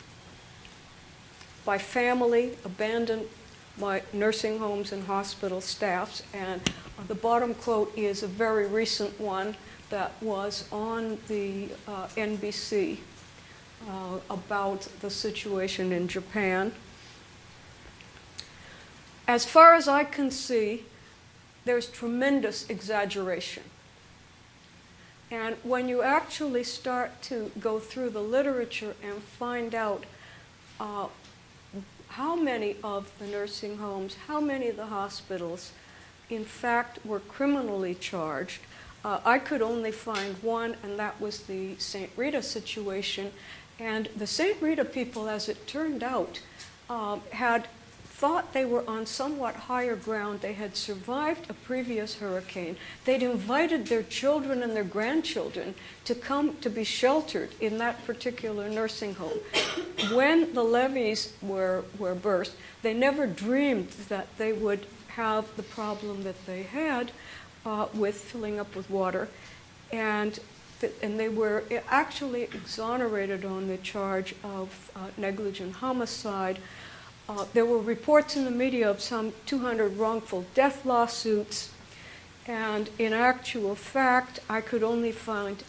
by family, abandoned by nursing homes and hospital staffs, and the bottom quote is a very recent one that was on the NBC about the situation in Japan. As far as I can see, there's tremendous exaggeration. And when you actually start to go through the literature and find out how many of the nursing homes, how many of the hospitals, in fact, were criminally charged, I could only find one, and that was the St. Rita situation. And the St. Rita people, as it turned out, had thought they were on somewhat higher ground. They had survived a previous hurricane. They'd invited their children and their grandchildren to come to be sheltered in that particular nursing home. When the levees were burst, they never dreamed that they would have the problem that they had with filling up with water. And they were actually exonerated on the charge of negligent homicide. There were reports in the media of some 200 wrongful death lawsuits, and in actual fact, I could only find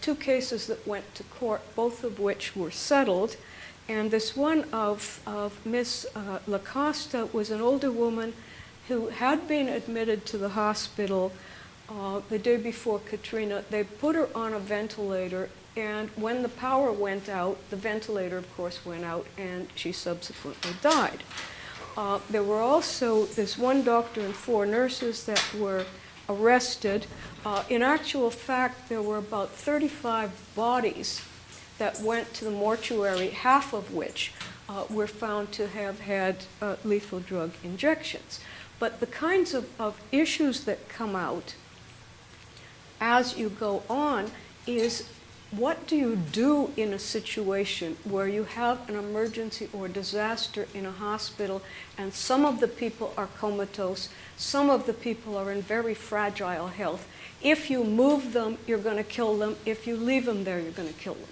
2 cases that went to court, both of which were settled. And this one of Miss LaCosta was an older woman who had been admitted to the hospital the day before Katrina. They put her on a ventilator, and when the power went out, the ventilator, of course, went out, and she subsequently died. There were also this one doctor and 4 nurses that were arrested. In actual fact, there were about 35 bodies that went to the mortuary, half of which were found to have had lethal drug injections. But the kinds of issues that come out as you go on is, what do you do in a situation where you have an emergency or disaster in a hospital and some of the people are comatose, some of the people are in very fragile health? If you move them, you're going to kill them. If you leave them there, you're going to kill them.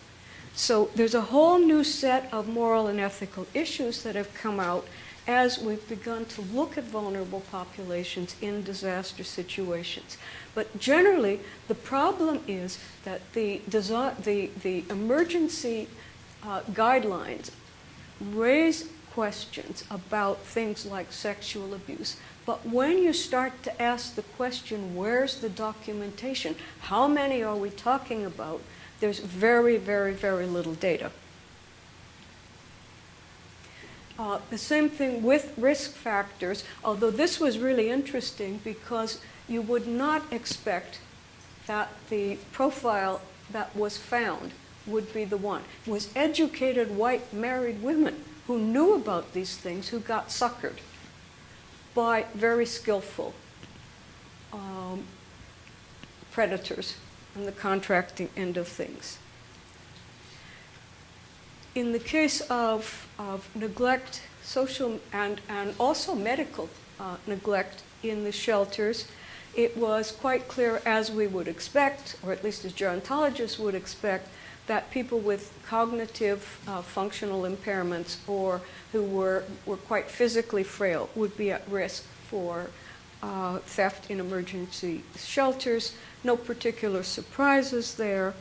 So there's a whole new set of moral and ethical issues that have come out as we've begun to look at vulnerable populations in disaster situations. But generally, the problem is that the emergency guidelines raise questions about things like sexual abuse. But when you start to ask the question, where's the documentation? How many are we talking about? There's very, very, very little data. The same thing with risk factors, although this was really interesting because you would not expect that the profile that was found would be the one. It was educated white married women who knew about these things, who got suckered by very skillful predators on the contracting end of things. In the case of neglect, social and also medical neglect in the shelters, it was quite clear, as we would expect, or at least as gerontologists would expect, that people with cognitive functional impairments or who were quite physically frail would be at risk for theft in emergency shelters. No particular surprises there.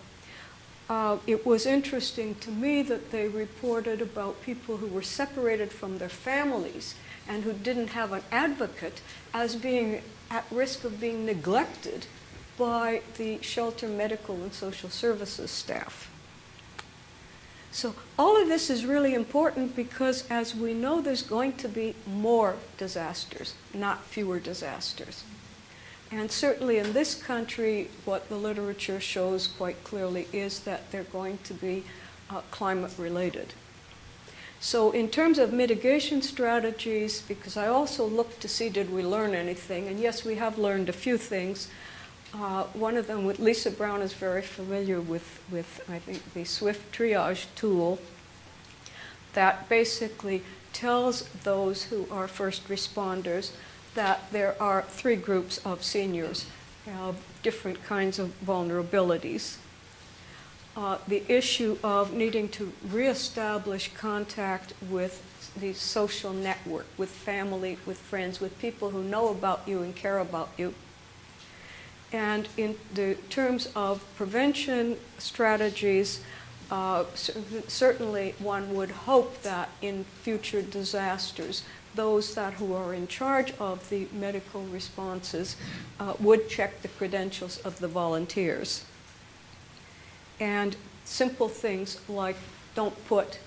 It was interesting to me that they reported about people who were separated from their families and who didn't have an advocate as being at risk of being neglected by the shelter medical and social services staff. So all of this is really important because, as we know, there's going to be more disasters, not fewer disasters. And certainly in this country, what the literature shows quite clearly is that they're going to be climate-related. So in terms of mitigation strategies, because I also looked to see did we learn anything, and yes, we have learned a few things. One of them, Lisa Brown is very familiar with I think, the Swift triage tool that basically tells those who are first responders that there are three groups of seniors of different kinds of vulnerabilities. The issue of needing to reestablish contact with the social network, with family, with friends, with people who know about you and care about you. And in the terms of prevention strategies, certainly one would hope that in future disasters, those who are in charge of the medical responses would check the credentials of the volunteers. And simple things like don't put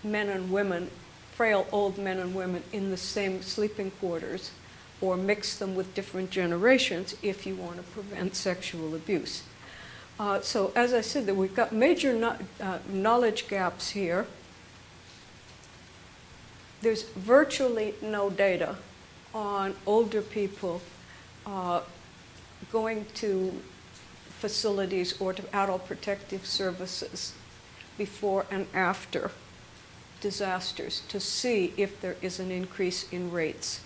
men and women, frail old men and women, in the same sleeping quarters, or mix them with different generations if you want to prevent sexual abuse. So as I said, that we've got major knowledge gaps here. There's virtually no data on older people going to facilities or to adult protective services before and after disasters to see if there is an increase in rates.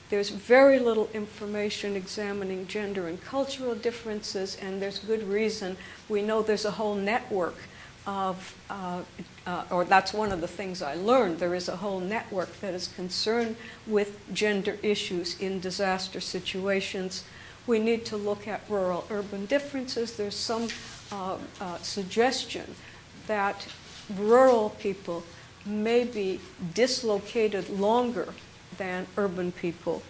There's very little information examining gender and cultural differences, and there's good reason. We know there's a whole network of, or that's one of the things I learned, there is a whole network that is concerned with gender issues in disaster situations. We need to look at rural-urban differences. There's some suggestion that rural people may be dislocated longer than urban people.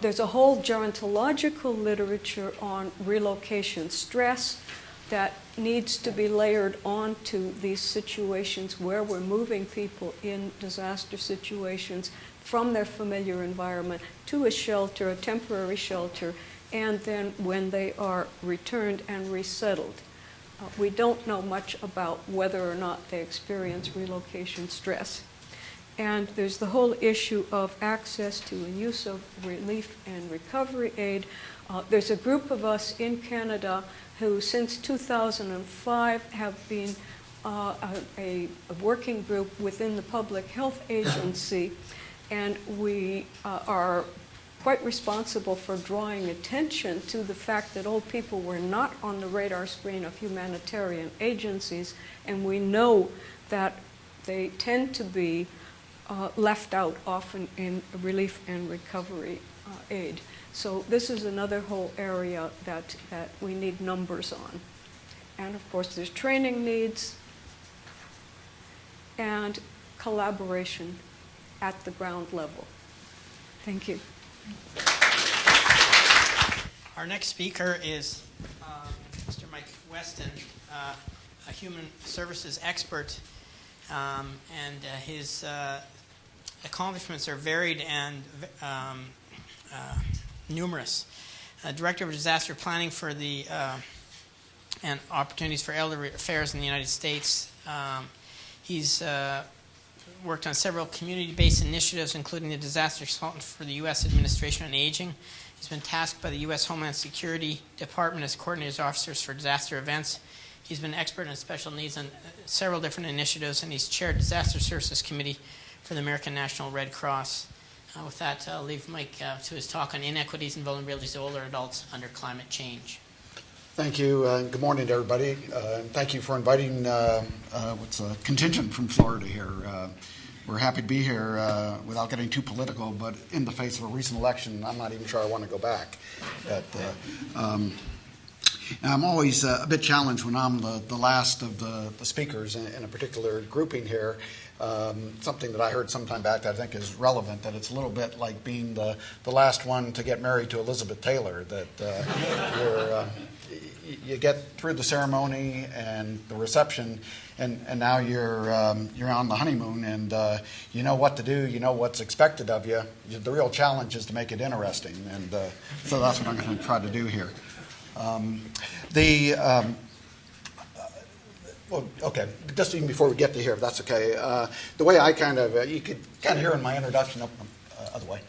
There's a whole gerontological literature on relocation stress that needs to be layered onto these situations where we're moving people in disaster situations from their familiar environment to a shelter, a temporary shelter, and then when they are returned and resettled. We don't know much about whether or not they experience relocation stress. And there's the whole issue of access to and use of relief and recovery aid. There's a group of us in Canada who since 2005 have been a working group within the Public Health Agency, and we are quite responsible for drawing attention to the fact that old people were not on the radar screen of humanitarian agencies, and we know that they tend to be left out often in relief and recovery aid. So this is another whole area that we need numbers on. And of course there's training needs and collaboration at the ground level. Thank you. Our next speaker is Mr. Mike Weston, a human services expert, and his accomplishments are varied and numerous. Director of Disaster Planning for the and Opportunities for Elder Affairs in the United States. He's worked on several community-based initiatives, including the Disaster Consultant for the U.S. Administration on Aging. He's been tasked by the U.S. Homeland Security Department as coordinator officers for disaster events. He's been an expert in special needs on several different initiatives, and he's chaired Disaster Services Committee for the American National Red Cross. With that, I'll leave Mike to his talk on inequities and vulnerabilities of older adults under climate change. Thank you, and good morning to everybody. And thank you for inviting what's a contingent from Florida here. We're happy to be here without getting too political, but in the face of a recent election, I'm not even sure I want to go back. But, I'm always a bit challenged when I'm the last of the speakers in a particular grouping here. Something that I heard some time back that I think is relevant, that it's a little bit like being the last one to get married to Elizabeth Taylor, that you get through the ceremony and the reception, and now you're on the honeymoon, and you know what to do, you know what's expected of you. The real challenge is to make it interesting, and so that's what I'm going to try to do here. Well, okay, just even before we get to here, if that's okay, the way I you could kind of hear in my introduction, other way,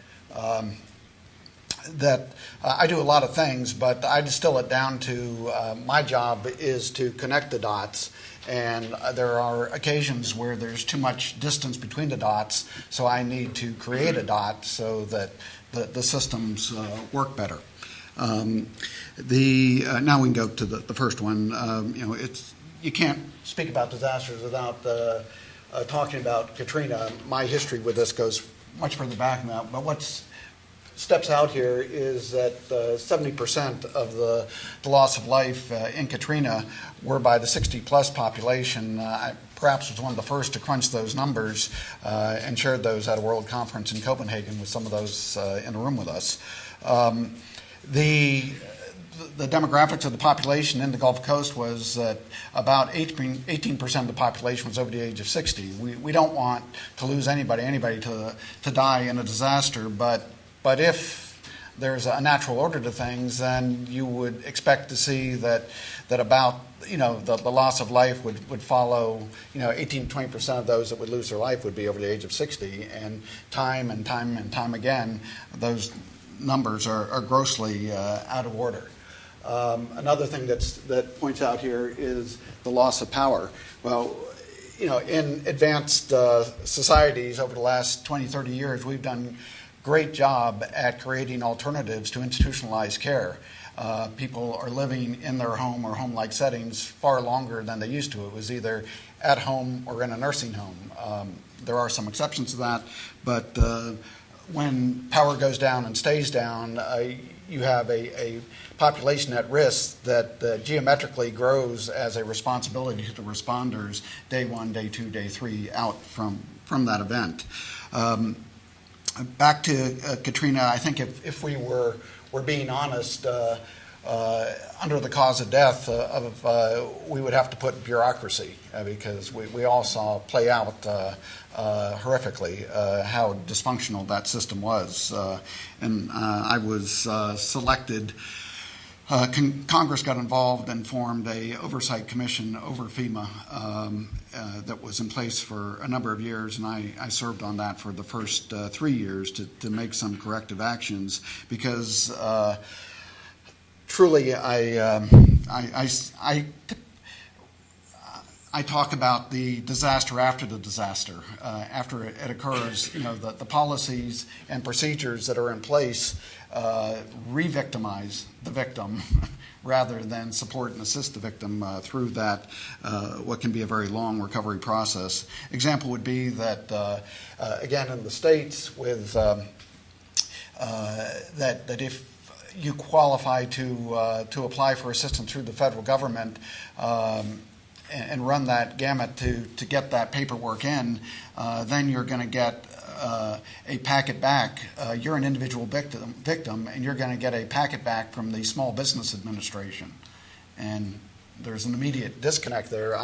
that I do a lot of things, but I distill it down to my job is to connect the dots, and there are occasions where there's too much distance between the dots, so I need to create a dot so that the systems work better. Now we can go to the first one. You can't speak about disasters without talking about Katrina. My history with this goes much further back than that, but what steps out here is that 70% of the loss of life in Katrina were by the 60-plus population. I perhaps was one of the first to crunch those numbers and shared those at a world conference in Copenhagen with some of those in the room with us. The demographics of the population in the Gulf Coast was that about 18% of the population was over the age of 60. We don't want to lose anybody to die in a disaster, but if there's a natural order to things, then you would expect to see that about the loss of life would follow 18 to 20% of those that would lose their life would be over the age of 60, and time again those numbers are grossly out of order. Another thing that points out here is the loss of power. Well, in advanced societies over the last 20, 30 years, we've done a great job at creating alternatives to institutionalized care. People are living in their home or home-like settings far longer than they used to. It was either at home or in a nursing home. There are some exceptions to that, but when power goes down and stays down, you have a population at risk that geometrically grows as a responsibility to the responders day 1, day 2, day 3 out from that event. Back to Katrina, I think if we were being honest, under the cause of death, we would have to put bureaucracy because we all saw play out horrifically how dysfunctional that system was. And I was selected. Congress got involved and formed a oversight commission over FEMA that was in place for a number of years, and I served on that for the first 3 years to make some corrective actions because truly I talk about the disaster after the disaster. After it occurs, the policies and procedures that are in place re-victimize the victim rather than support and assist the victim through that, what can be a very long recovery process. Example would be that, again, in the States, with that if you qualify to apply for assistance through the federal government and run that gamut to get that paperwork in, then you're going to get a packet back. You're an individual victim, and you're going to get a packet back from the Small Business Administration. And there's an immediate disconnect there.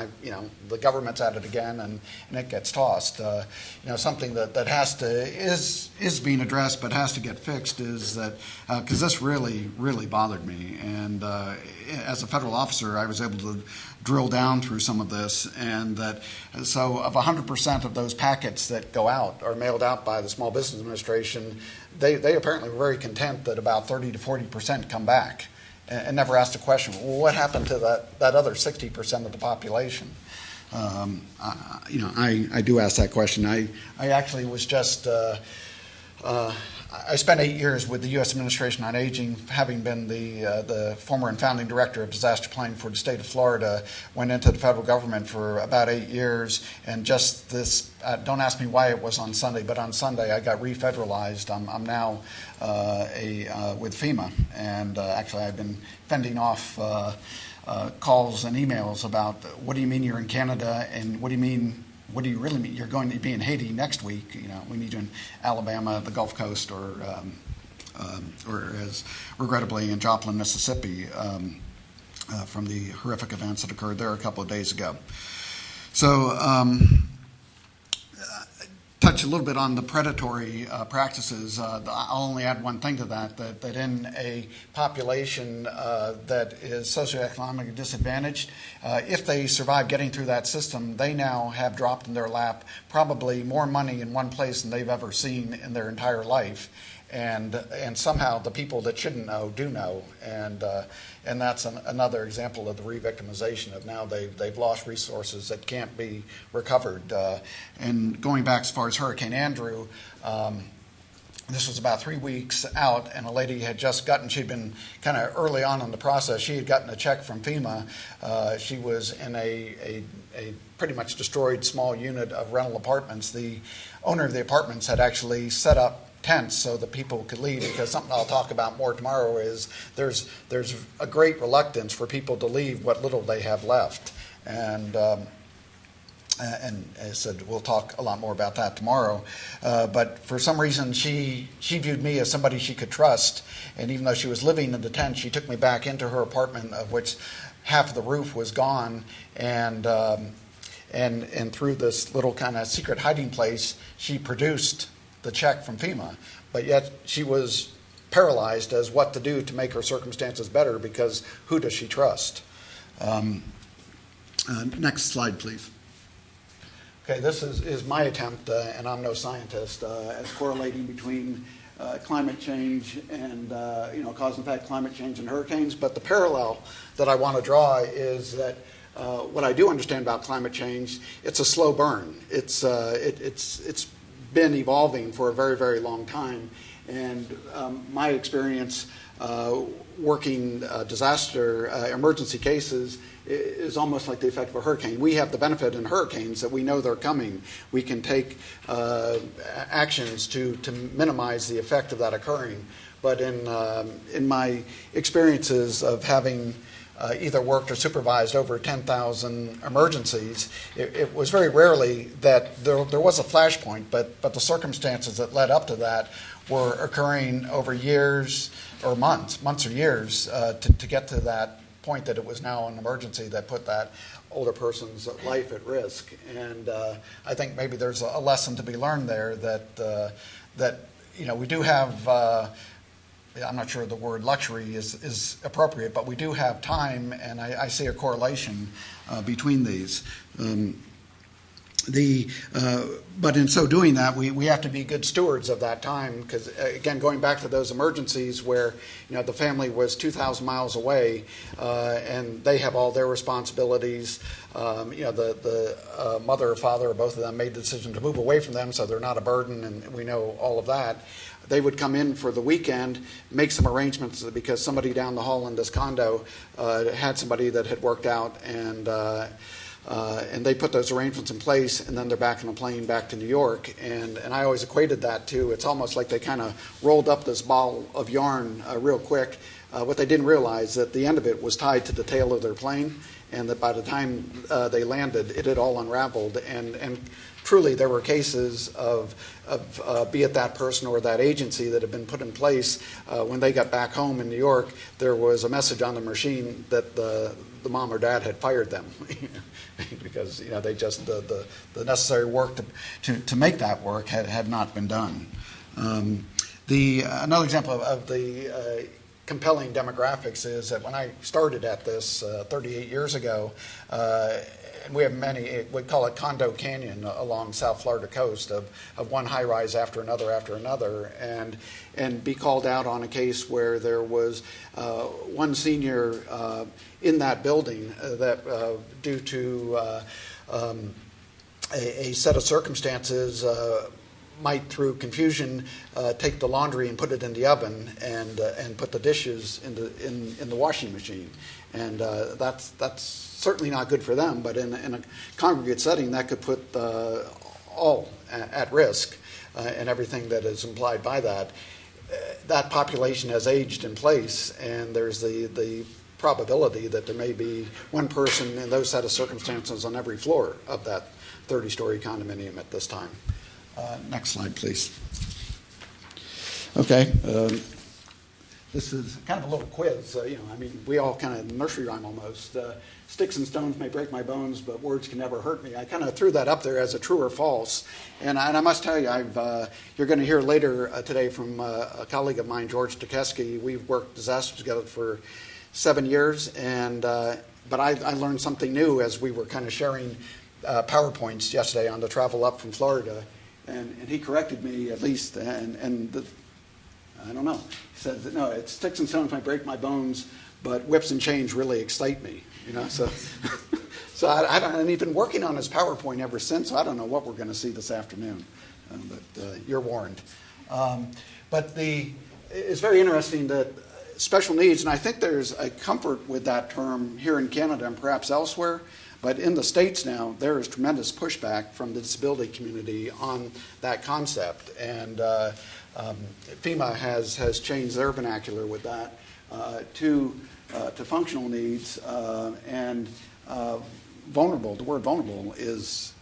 The government's at it again, and it gets tossed. Something that has to is being addressed, but has to get fixed is that because this really bothered me, and as a federal officer, I was able to drill down through some of this, and that so of 100% of those packets that go out or mailed out by the Small Business Administration, they apparently were very content that about 30 to 40% come back. And never asked a question, well, what happened to that other 60% of the population? I do ask that question. I actually was just, I spent 8 years with the U.S. Administration on Aging, having been the former and founding director of disaster planning for the state of Florida, went into the federal government for about 8 years, and just this, don't ask me why it was on Sunday, but on Sunday I got re-federalized. I'm now with FEMA, and actually I've been fending off calls and emails about what do you mean you're in Canada, and what do you really mean? You're going to be in Haiti next week. We need you in Alabama, the Gulf Coast, or as regrettably in Joplin, Mississippi, from the horrific events that occurred there a couple of days ago. So touch a little bit on the predatory practices. I'll only add one thing to that in a population that is socioeconomically disadvantaged, if they survive getting through that system, they now have dropped in their lap probably more money in one place than they've ever seen in their entire life. And somehow the people that shouldn't know do know, and that's another example of the re-victimization of now they've lost resources that can't be recovered. And going back as far as Hurricane Andrew, this was about 3 weeks out, and a lady had just gotten, she'd been kind of early on in the process, she had gotten a check from FEMA. She was in a pretty much destroyed small unit of rental apartments. The owner of the apartments had actually set up tents so that people could leave, because something I'll talk about more tomorrow is there's a great reluctance for people to leave what little they have left. And as I said, we'll talk a lot more about that tomorrow. But for some reason, she viewed me as somebody she could trust. And even though she was living in the tent, she took me back into her apartment, of which half of the roof was gone. And through this little kind of secret hiding place, she produced the check from FEMA. But yet she was paralyzed as what to do to make her circumstances better, because who does she trust? Next slide, please. Okay, this is my attempt, and I'm no scientist, as correlating between climate change and, cause and effect climate change and hurricanes. But the parallel that I want to draw is that what I do understand about climate change, it's a slow burn. It's been evolving for a very, very long time. And my experience working disaster emergency cases is almost like the effect of a hurricane. We have the benefit in hurricanes that we know they're coming. We can take actions to minimize the effect of that occurring. But in my experiences of having either worked or supervised over 10,000 emergencies, it was very rarely that there was a flashpoint, but the circumstances that led up to that were occurring over years or months or years to get to that point that it was now an emergency that put that older person's life at risk. And I think maybe there's a lesson to be learned there that we do have. I'm not sure the word luxury is appropriate, but we do have time, and I see a correlation between these. But in so doing that, we have to be good stewards of that time, because, again, going back to those emergencies where the family was 2,000 miles away, and they have all their responsibilities. The mother or father or both of them made the decision to move away from them, so they're not a burden, and we know all of that. They would come in for the weekend, make some arrangements, because somebody down the hall in this condo had somebody that had worked out, and they put those arrangements in place, and then they're back on a plane back to New York. And I always equated that to, it's almost like they kind of rolled up this ball of yarn real quick. What they didn't realize, that the end of it was tied to the tail of their plane, and that by the time they landed, it had all unraveled. And truly, there were cases of be it that person or that agency that had been put in place. When they got back home in New York, there was a message on the machine that the mom or dad had fired them because they just the necessary work to make that work had not been done. Another example of the compelling demographics is that when I started at this 38 years ago, and we have many, we call it Condo Canyon along South Florida coast of one high-rise after another, and be called out on a case where there was one senior in that building that due to a set of circumstances might, through confusion, take the laundry and put it in the oven and put the dishes in the washing machine, and that's certainly not good for them. But in a congregate setting, that could put all at risk, and everything that is implied by that. That population has aged in place, and there's the probability that there may be one person in those set of circumstances on every floor of that 30-story condominium at this time. Next slide, please. Okay. This is kind of a little quiz. We all kind of nursery rhyme almost. Sticks and stones may break my bones, but words can never hurt me. I kind of threw that up there as a true or false. And I must tell you, you're going to hear later today from a colleague of mine, George Dukeski. We've worked disasters together for 7 years, but I learned something new as we were kind of sharing PowerPoints yesterday on the travel up from Florida. And he corrected me at least, I don't know. He said that, no, it's sticks and stones might break my bones, but whips and chains really excite me. So and he's been working on his PowerPoint ever since. So I don't know what we're going to see this afternoon, but you're warned. But it's very interesting that special needs, and I think there's a comfort with that term here in Canada and perhaps elsewhere, but in the States now, there is tremendous pushback from the disability community on that concept. And FEMA has changed their vernacular with that to functional needs and vulnerable. The word vulnerable is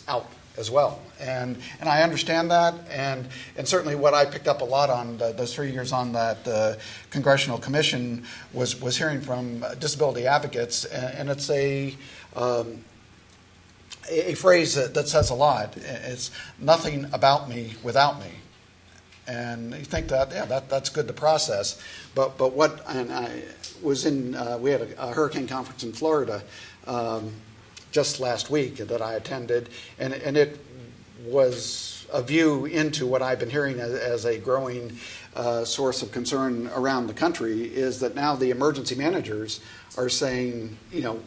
out as well, and I understand that, and certainly what I picked up a lot on those 3 years on that congressional commission was hearing from disability advocates, and it's a phrase that says a lot. It's nothing about me without me, and you think that's good to process, but what, and I was we had a hurricane conference in Florida just last week that I attended, and it was a view into what I've been hearing as a growing source of concern around the country, is that now the emergency managers are saying,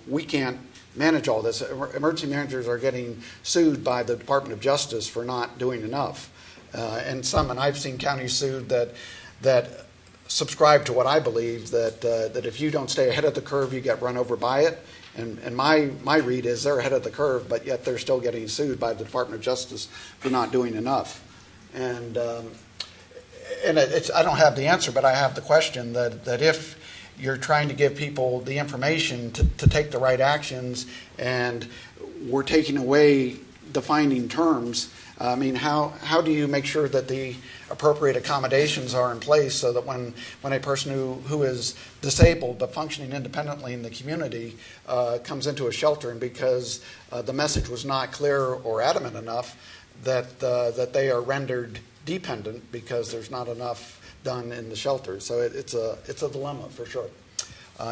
we can't manage all this. Emergency managers are getting sued by the Department of Justice for not doing enough. And I've seen counties sued that subscribe to what I believe, that if you don't stay ahead of the curve, you get run over by it. And my read is they're ahead of the curve, but yet they're still getting sued by the Department of Justice for not doing enough. And I don't have the answer, but I have the question that if you're trying to give people the information to take the right actions, and we're taking away defining terms, I mean, how do you make sure that the appropriate accommodations are in place so that when a person who is disabled but functioning independently in the community comes into a shelter, and because the message was not clear or adamant enough, that they are rendered dependent because there's not enough done in the shelter. So it's a dilemma for sure.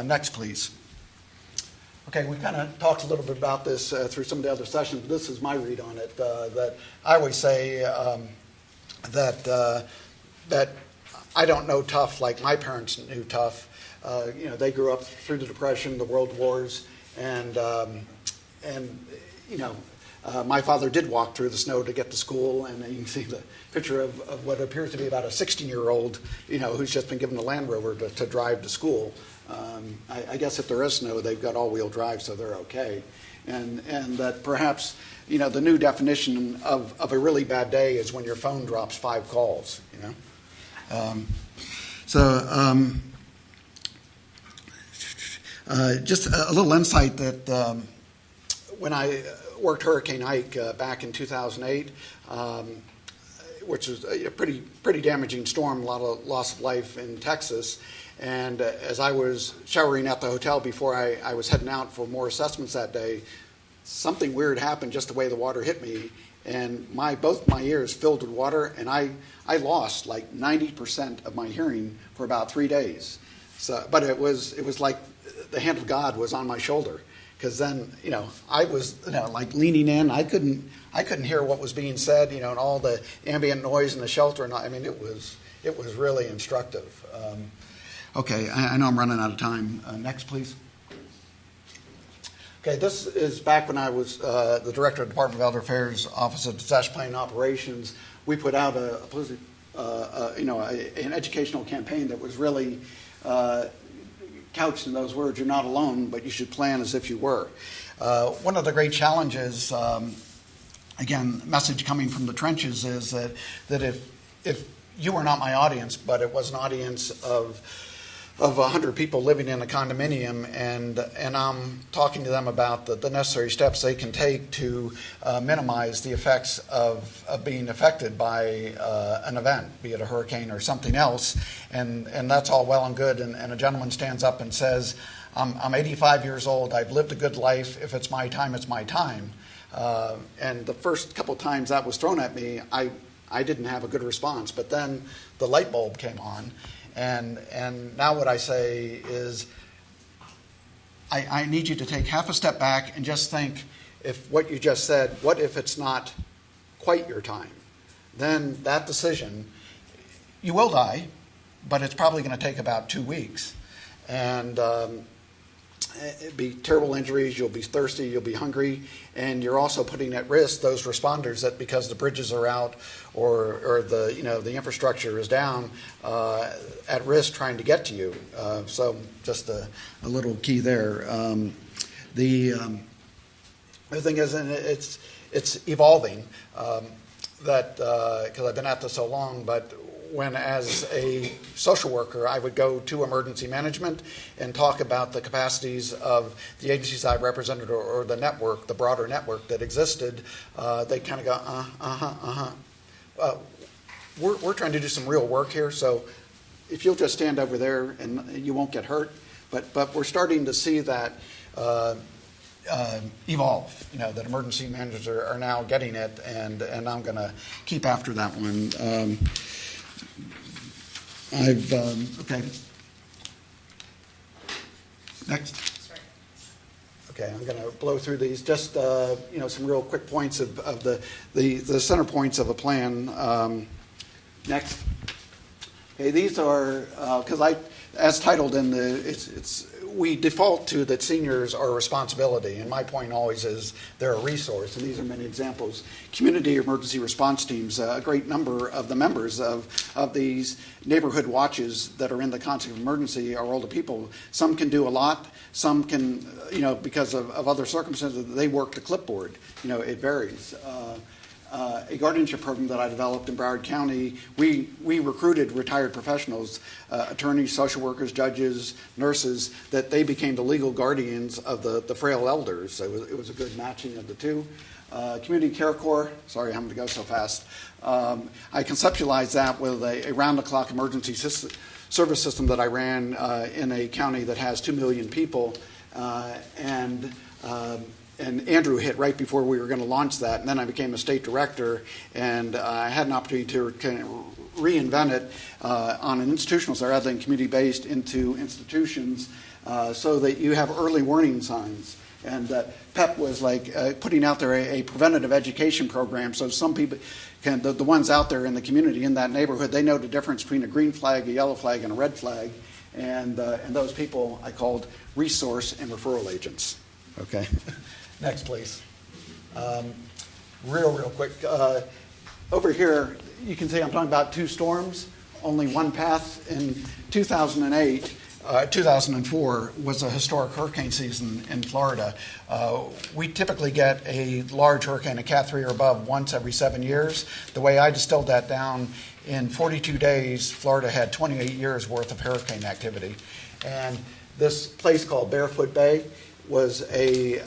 Next, please. Okay, we kind of talked a little bit about this through some of the other sessions, but this is my read on it. That I always say that I don't know tough like my parents knew tough. They grew up through the Depression, the World Wars, and my father did walk through the snow to get to school, and you can see the picture of what appears to be about a 16-year-old, who's just been given a Land Rover to drive to school. I guess if there is snow, they've got all-wheel drive, so they're okay. And that perhaps, the new definition of a really bad day is when your phone drops 5 calls, just a little insight that when I worked Hurricane Ike back in 2008, which was a pretty damaging storm, a lot of loss of life in Texas. And as I was showering at the hotel before I was heading out for more assessments that day, something weird happened just the way the water hit me, and both my ears filled with water, and I lost like 90% of my hearing for about 3 days. But it was like the hand of God was on my shoulder, because then I was like leaning in. I couldn't hear what was being said, and all the ambient noise in the shelter, and I mean it was really instructive. Okay, I know I'm running out of time. Next, please. Okay, this is back when I was the director of the Department of Elder Affairs Office of Disaster Planning and Operations. We put out an educational campaign that was really couched in those words: "You're not alone, but you should plan as if you were." One of the great challenges, again, message coming from the trenches, is that if you were not my audience, but it was an audience of 100 people living in a condominium, and I'm talking to them about the necessary steps they can take to minimize the effects of being affected by an event, be it a hurricane or something else, and that's all well and good, and a gentleman stands up and says, I'm 85 years old, I've lived a good life, if it's my time, it's my time. And the first couple of times that was thrown at me, I didn't have a good response, but then the light bulb came on. And now what I say is, I need you to take half a step back and just think, if what you just said, what if it's not quite your time? Then that decision, you will die, but it's probably going to take about 2 weeks. And be terrible injuries, you'll be thirsty, you'll be hungry, and you're also putting at risk those responders that, because the bridges are out or the infrastructure is down, at risk trying to get to you. So just a little key there. The other thing is, and it's evolving, because I've been at this so long, but when as a social worker I would go to emergency management and talk about the capacities of the agencies I represented or the network, the broader network that existed, they kind of go, we're trying to do some real work here, so if you'll just stand over there and you won't get hurt. But we're starting to see that evolve, that emergency managers are now getting it, and I'm going to keep after that one. Okay. Next. Okay, I'm going to blow through these. Just some real quick points of the center points of a plan. Next. Okay, these are because as titled in we default to that seniors are a responsibility, and my point always is they're a resource, and these are many examples. Community emergency response teams, a great number of the members of these neighborhood watches that are in the context of emergency are older people. Some can do a lot, some can, because of other circumstances, they work the clipboard. It varies. A guardianship program that I developed in Broward County, we recruited retired professionals, attorneys, social workers, judges, nurses, that they became the legal guardians of the frail elders. So it was a good matching of the two. Community Care Corps, sorry, I'm going to go so fast. I conceptualized that with a round-the-clock emergency service system that I ran in a county that has 2 million people, and Andrew hit right before we were going to launch that, and then I became a state director, and I had an opportunity to kind of reinvent it on an institutional side rather than community-based into institutions, so that you have early warning signs. And PEP was like putting out there a preventative education program, so some people can, the ones out there in the community in that neighborhood, they know the difference between a green flag, a yellow flag, and a red flag, and those people I called resource and referral agents. Okay. Next, please. Real quick. Over here, you can see I'm talking about 2 storms, only one path. In 2004 was a historic hurricane season in Florida. We typically get a large hurricane, a Cat 3 or above, once every 7 years. The way I distilled that down, in 42 days, Florida had 28 years worth of hurricane activity. And this place called Barefoot Bay was a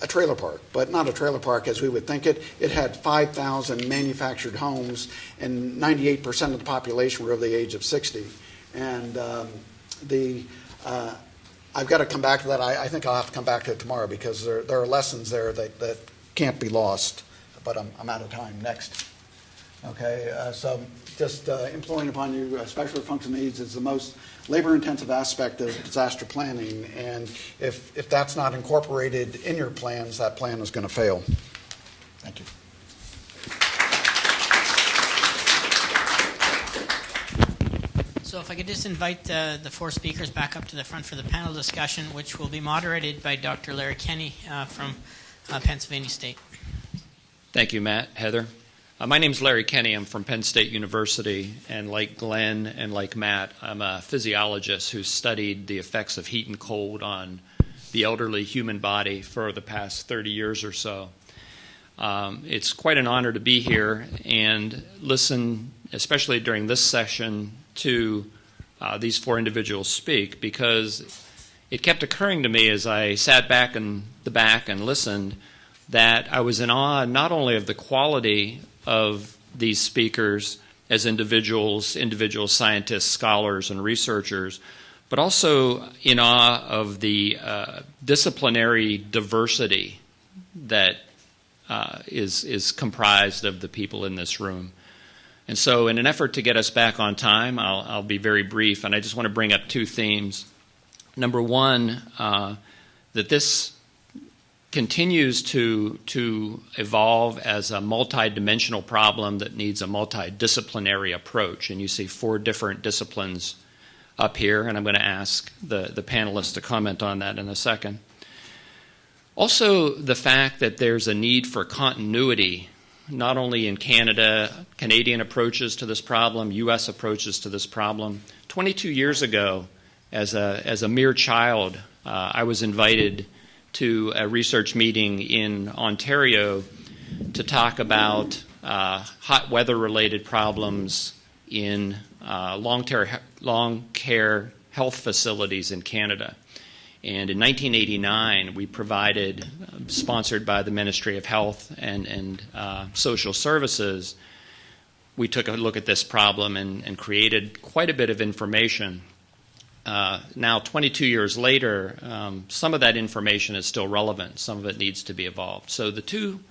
trailer park, but not a trailer park as we would think it. It had 5,000 manufactured homes, and 98% of the population were over the age of 60. And I've got to come back to that. I think I'll have to come back to it tomorrow because there are lessons there that can't be lost. But I'm out of time. Next. Okay, so just imploring upon you, special functional needs is the most labor-intensive aspect of disaster planning, and if that's not incorporated in your plans, that plan is going to fail. Thank you. So if I could just invite the 4 speakers back up to the front for the panel discussion, which will be moderated by Dr. Larry Kenny from Pennsylvania State. Thank you, Matt, Heather. My name is Larry Kenny. I'm from Penn State University, and like Glenn and like Matt, I'm a physiologist who studied the effects of heat and cold on the elderly human body for the past 30 years or so. It's quite an honor to be here and listen, especially during this session, to these 4 individuals speak, because it kept occurring to me as I sat back in the back and listened that I was in awe not only of the quality of these speakers as individual scientists, scholars, and researchers, but also in awe of the disciplinary diversity that is comprised of the people in this room. And so in an effort to get us back on time, I'll be very brief, and I just want to bring up 2 themes. Number one, that this continues to evolve as a multidimensional problem that needs a multidisciplinary approach. And you see 4 different disciplines up here, and I'm going to ask the panelists to comment on that in a second. Also, the fact that there's a need for continuity, not only in Canada, Canadian approaches to this problem, U.S. approaches to this problem. 22 years ago, as a mere child, I was invited to a research meeting in Ontario to talk about hot weather-related problems in long-care health facilities in Canada. And in 1989, we provided, sponsored by the Ministry of Health and Social Services, we took a look at this problem and created quite a bit of information. Now, 22 years later, some of that information is still relevant. Some of it needs to be evolved. So the two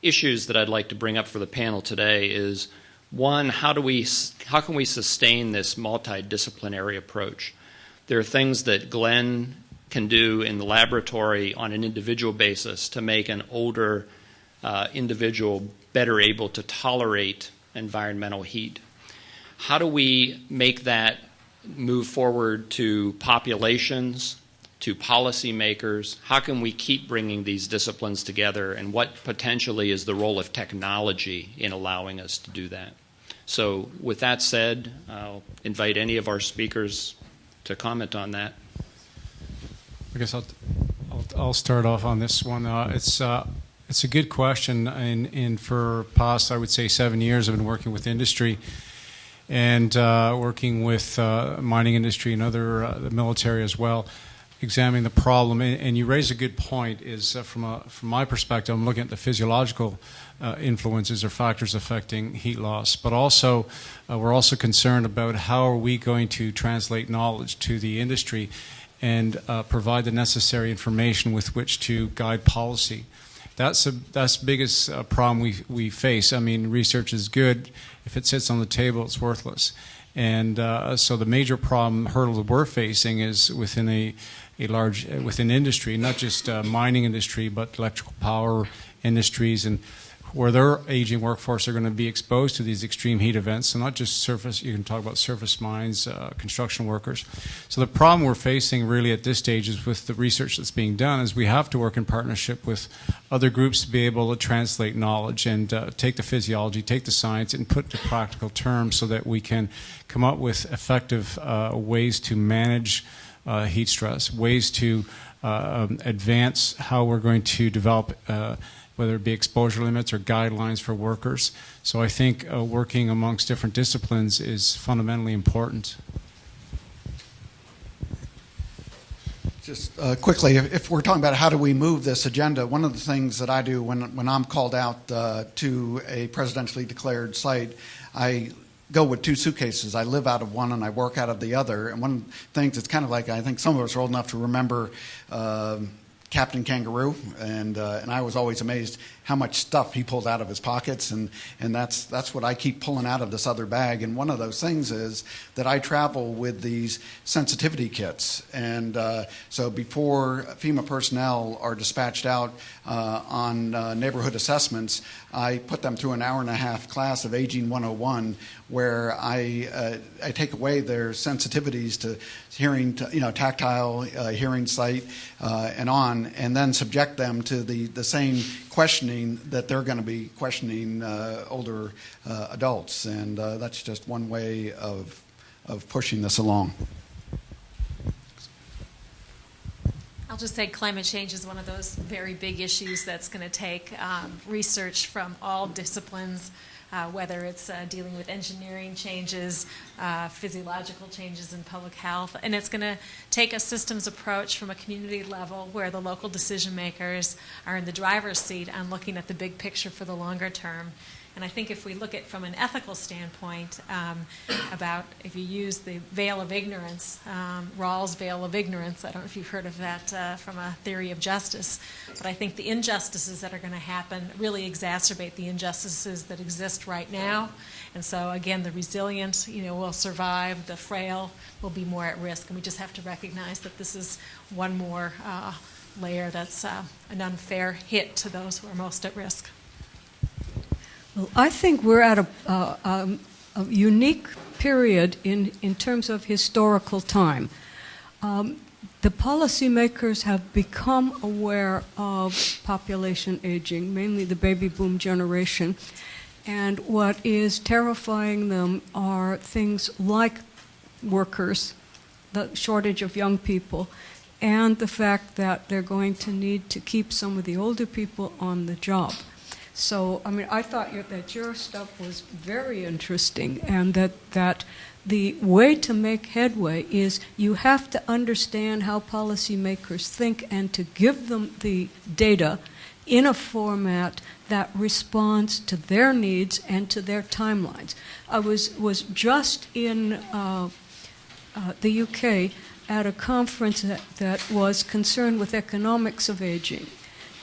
issues that I'd like to bring up for the panel today is, one, how can we sustain this multidisciplinary approach? There are things that Glenn can do in the laboratory on an individual basis to make an older individual better able to tolerate environmental heat. How do we make that move forward to populations, to policymakers? How can we keep bringing these disciplines together, and what potentially is the role of technology in allowing us to do that? So with that said, I'll invite any of our speakers to comment on that. I guess I'll start off on this one. It's a good question, and for past, I would say, 7 years, I've been working with industry and working with mining industry and the military as well, examining the problem. And you raise a good point. Is from my perspective, I'm looking at the physiological influences or factors affecting heat loss, but also we're also concerned about how are we going to translate knowledge to the industry and provide the necessary information with which to guide policy. That's the biggest problem we face. I mean, research is good. If it sits on the table, it's worthless. And so the major hurdle that we're facing is within within industry, not just mining industry, but electrical power industries, and where their aging workforce are going to be exposed to these extreme heat events. So not just surface, you can talk about surface mines, construction workers. So the problem we're facing really at this stage is with the research that's being done is we have to work in partnership with other groups to be able to translate knowledge and take the physiology, take the science, and put it to practical terms so that we can come up with effective ways to manage heat stress, ways to advance how we're going to develop whether it be exposure limits or guidelines for workers. So I think working amongst different disciplines is fundamentally important. Just quickly, if we're talking about how do we move this agenda, one of the things that I do when I'm called out to a presidentially declared site, I go with two suitcases. I live out of one and I work out of the other. And one of the things, it's kind of like, I think some of us are old enough to remember Captain Kangaroo, and I was always amazed how much stuff he pulled out of his pockets, and that's what I keep pulling out of this other bag. And one of those things is that I travel with these sensitivity kits, and so before FEMA personnel are dispatched out on neighborhood assessments, I put them through an hour-and-a-half class of Aging 101, where I take away their sensitivities to hearing, tactile, hearing, sight, and on, and then subject them to the same questioning that they're going to be questioning older adults, and that's just one way of pushing this along. I'll just say climate change is one of those very big issues that's going to take research from all disciplines, whether it's dealing with engineering changes, physiological changes in public health, and it's going to take a systems approach from a community level where the local decision makers are in the driver's seat on looking at the big picture for the longer term. And I think if we look at from an ethical standpoint about if you use the veil of ignorance, Rawls' veil of ignorance, I don't know if you've heard of that from a theory of justice, but I think the injustices that are going to happen really exacerbate the injustices that exist right now. And so again, the resilient, will survive, the frail will be more at risk, and we just have to recognize that this is one more layer that's an unfair hit to those who are most at risk. Well, I think we're at a unique period in terms of historical time, the policymakers have become aware of population aging, mainly the baby boom generation, and what is terrifying them are things like workers, the shortage of young people, and the fact that they're going to need to keep some of the older people on the job. So, I mean, I thought that your stuff was very interesting, and that the way to make headway is you have to understand how policymakers think and to give them the data in a format that responds to their needs and to their timelines. I was just in the UK at a conference that was concerned with economics of aging.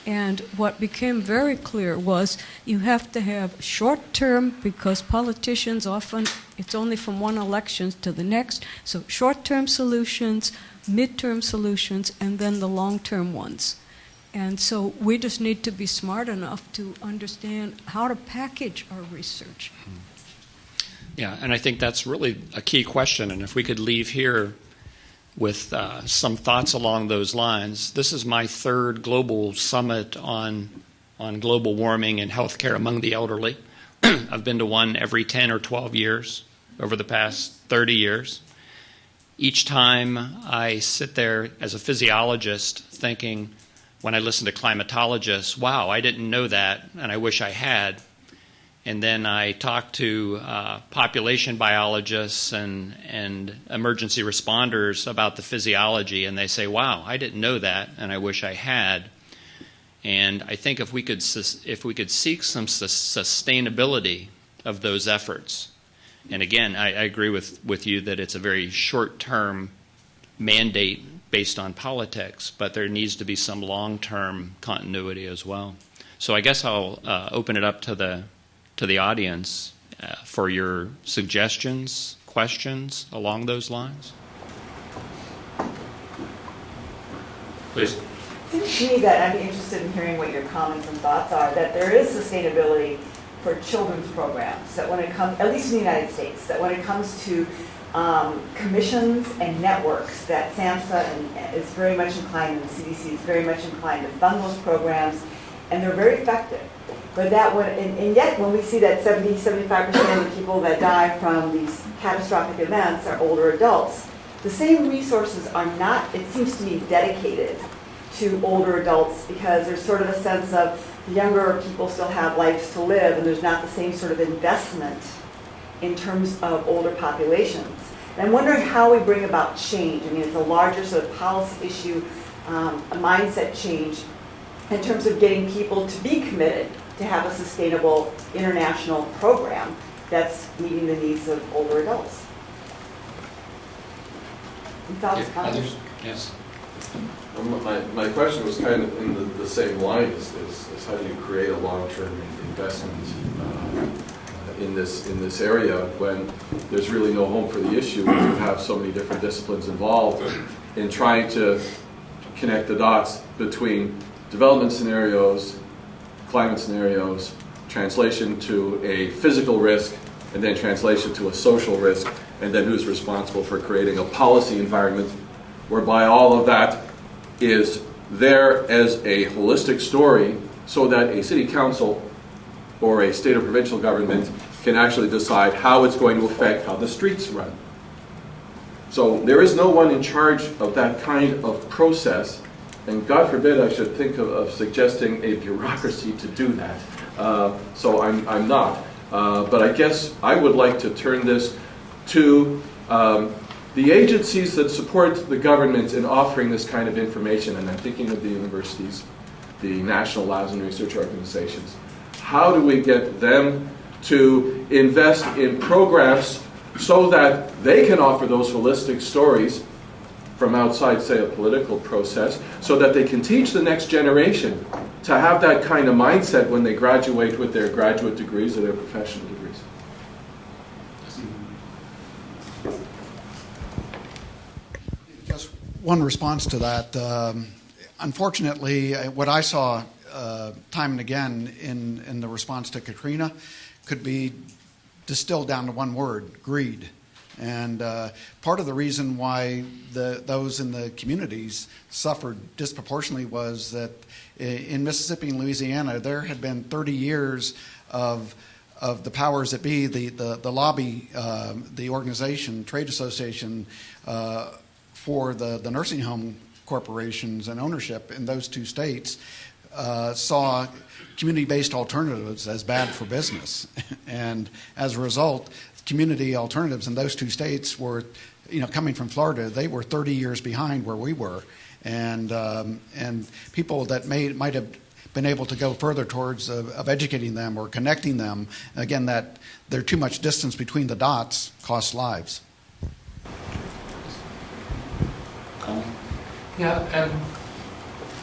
And what became very clear was you have to have short-term, because politicians often, it's only from one election to the next, so short-term solutions, mid-term solutions, and then the long-term ones. And so we just need to be smart enough to understand how to package our research. Yeah, and I think that's really a key question. And if we could leave here with some thoughts along those lines. This is my third global summit on global warming and healthcare among the elderly. I've been to one every 10 or 12 years over the past 30 years. Each time I sit there as a physiologist thinking, when I listen to climatologists, wow, I didn't know that, and I wish I had. And then I talk to population biologists and emergency responders about the physiology, and they say, wow, I didn't know that, and I wish I had. And I think if we could seek some sustainability of those efforts, and again, I agree with you that it's a very short-term mandate based on politics, but there needs to be some long-term continuity as well. So I guess I'll open it up to the audience for your suggestions, questions along those lines. Please. It seems to me that I'd be interested in hearing what your comments and thoughts are, that there is sustainability for children's programs, that when it comes, at least in the United States, that when it comes to commissions and networks, that SAMHSA is very much inclined, and the CDC is very much inclined to fund those programs, and they're very effective. But that and yet when we see that 70-75% of the people that die from these catastrophic events are older adults, the same resources are not, it seems to me, dedicated to older adults, because there's sort of a sense of the younger people still have lives to live, and there's not the same sort of investment in terms of older populations. And I'm wondering how we bring about change. I mean, it's a larger sort of policy issue, a mindset change, in terms of getting people to be committed to have a sustainable international program that's meeting the needs of older adults. Thoughts, comments? Yes. My question was kind of in the same line as how do you create a long-term investment in this area when there's really no home for the issue, when you have so many different disciplines involved in trying to connect the dots between development scenarios, climate scenarios, translation to a physical risk, and then translation to a social risk, and then who's responsible for creating a policy environment whereby all of that is there as a holistic story so that a city council or a state or provincial government can actually decide how it's going to affect how the streets run. So there is no one in charge of that kind of process. And God forbid I should think of suggesting a bureaucracy to do that. So I'm not. But I guess I would like to turn this to the agencies that support the government in offering this kind of information. And I'm thinking of the universities, the national labs and research organizations. How do we get them to invest in programs so that they can offer those holistic stories from outside, say, a political process, so that they can teach the next generation to have that kind of mindset when they graduate with their graduate degrees or their professional degrees? Just one response to that. Unfortunately, what I saw time and again in the response to Katrina could be distilled down to one word: greed. And part of the reason why those in the communities suffered disproportionately was that in Mississippi and Louisiana, there had been 30 years of the powers that be, the lobby, the organization, trade association for the nursing home corporations and ownership in those two states saw community-based alternatives as bad for business. And as a result, community alternatives in those two states were, coming from Florida, they were 30 years behind where we were. And people that might have been able to go further towards of educating them or connecting them, again, that there's too much distance between the dots costs lives. Yeah,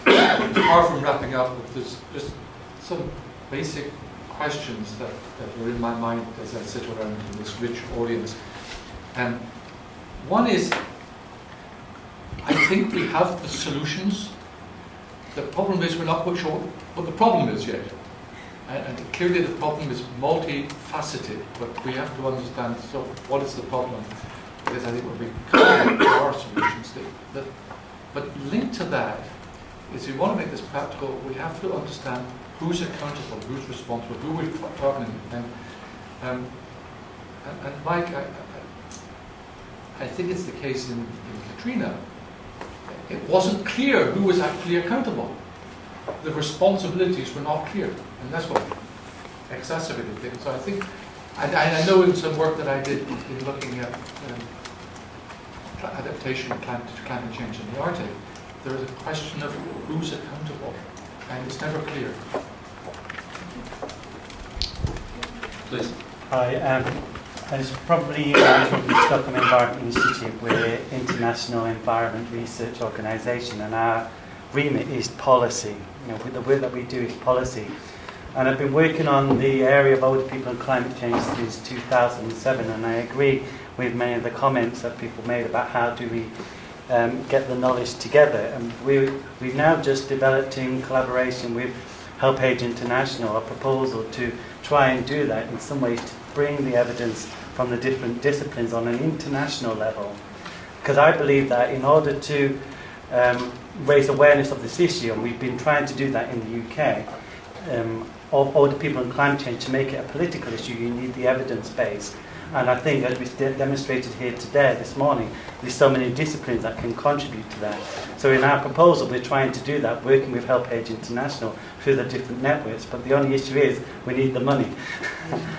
far from wrapping up, there's just some basic questions that were in my mind as I sit around in this rich audience. One is, I think we have the solutions. The problem is we're not quite sure what the problem is yet. And clearly the problem is multifaceted, but we have to understand, so what is the problem? Because I think when we come to our solutions, but linked to that is, if we want to make this practical, we have to understand who's accountable, who's responsible, who we're talking to. And Mike, I think it's the case in Katrina. It wasn't clear who was actually accountable. The responsibilities were not clear, and that's what exacerbated things. So I think, I know in some work that I did in looking at adaptation to climate change in the Arctic, there is a question of who's accountable, and it's never clear. Please. Hi, I was probably from the Stockholm Environment Institute. We're an international environment research organisation, and our remit is policy. The work that we do is policy. And I've been working on the area of older people and climate change since 2007, and I agree with many of the comments that people made about how do we get the knowledge together. And we've now just developed, in collaboration with Help Age International, a proposal to try and do that in some ways, to bring the evidence from the different disciplines on an international level. Because I believe that in order to raise awareness of this issue, and we've been trying to do that in the UK, of older people and climate change, to make it a political issue, you need the evidence base. And I think, as we demonstrated here today, this morning, there's so many disciplines that can contribute to that. So in our proposal, we're trying to do that, working with Help Age International through the different networks. But the only issue is we need the money.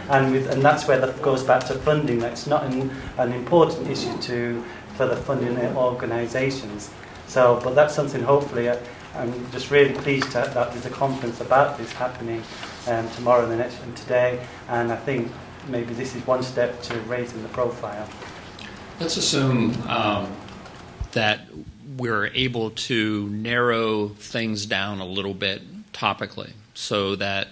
and that's where that goes back to funding. That's not an important issue for the funding organisations. So, but that's something, hopefully, I'm just really pleased that there's a conference about this happening tomorrow and today. And I think maybe this is one step to raising the profile. Let's assume that we're able to narrow things down a little bit topically, so that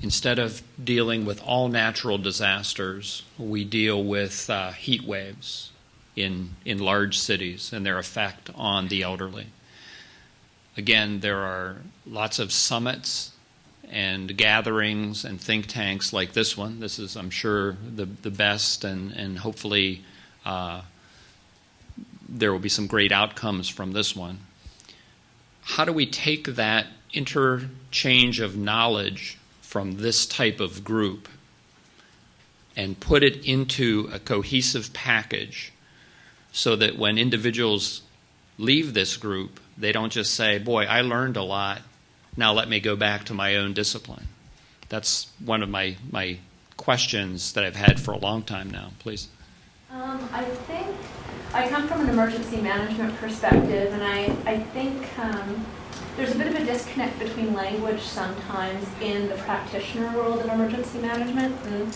instead of dealing with all natural disasters, we deal with heat waves in large cities and their effect on the elderly. Again, there are lots of summits and gatherings and think tanks like this one. This is, I'm sure, the best, and hopefully there will be some great outcomes from this one. How do we take that interchange of knowledge from this type of group and put it into a cohesive package so that when individuals leave this group, they don't just say, boy, I learned a lot, now let me go back to my own discipline? That's one of my questions that I've had for a long time now. Please. I think I come from an emergency management perspective, and I think there's a bit of a disconnect between language sometimes in the practitioner world of emergency management. And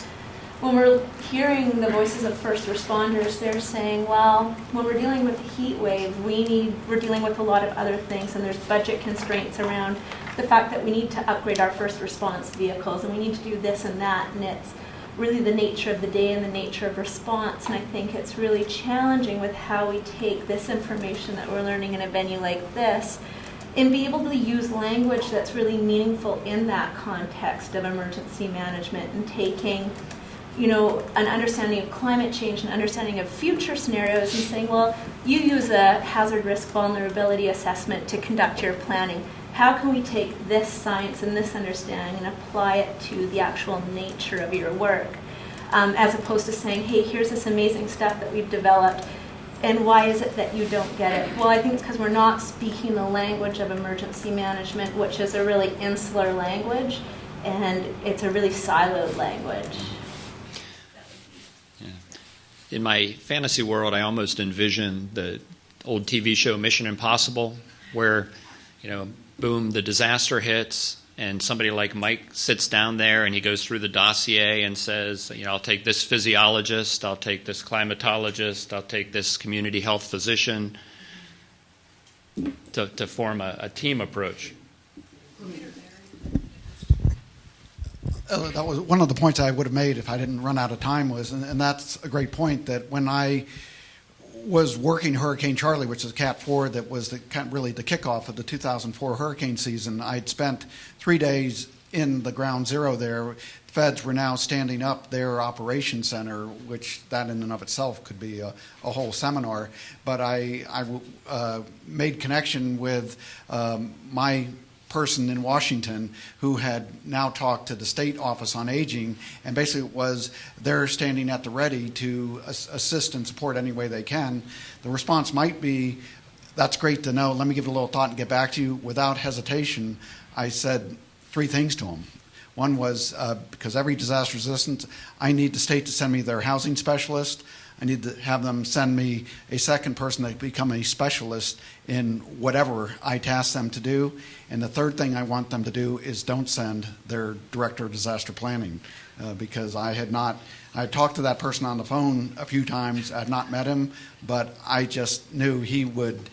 when we're hearing the voices of first responders, they're saying, well, when we're dealing with a heat wave, we're dealing with a lot of other things, and there's budget constraints around the fact that we need to upgrade our first response vehicles, and we need to do this and that, and it's really the nature of the day and the nature of response. And I think it's really challenging with how we take this information that we're learning in a venue like this and be able to use language that's really meaningful in that context of emergency management, and taking an understanding of climate change, an understanding of future scenarios, and saying, well, you use a hazard risk vulnerability assessment to conduct your planning. How can we take this science and this understanding and apply it to the actual nature of your work? As opposed to saying, hey, here's this amazing stuff that we've developed, and why is it that you don't get it? Well, I think it's because we're not speaking the language of emergency management, which is a really insular language, and it's a really siloed language. Yeah. In my fantasy world, I almost envision the old TV show Mission Impossible, where, boom, the disaster hits, and somebody like Mike sits down there and he goes through the dossier and says, I'll take this physiologist, I'll take this climatologist, I'll take this community health physician to form a team approach. That was one of the points I would have made if I didn't run out of time and that's a great point, that when I was working Hurricane Charlie, which is Cat 4, that was really the kickoff of the 2004 hurricane season. I'd spent 3 days in the ground zero there. Feds were now standing up their operations center, which that in and of itself could be a whole seminar. But I made connection with my person in Washington who had now talked to the State Office on Aging, and basically it was they're standing at the ready to assist and support any way they can. The response might be, that's great to know, let me give it a little thought and get back to you. Without hesitation, I said 3 things to them. One was, because every disaster resistance, I need the state to send me their housing specialist. I need to have them send me a second person to become a specialist in whatever I task them to do. And the third thing I want them to do is don't send their director of disaster planning, because I talked to that person on the phone a few times. I had not met him, but I just knew he would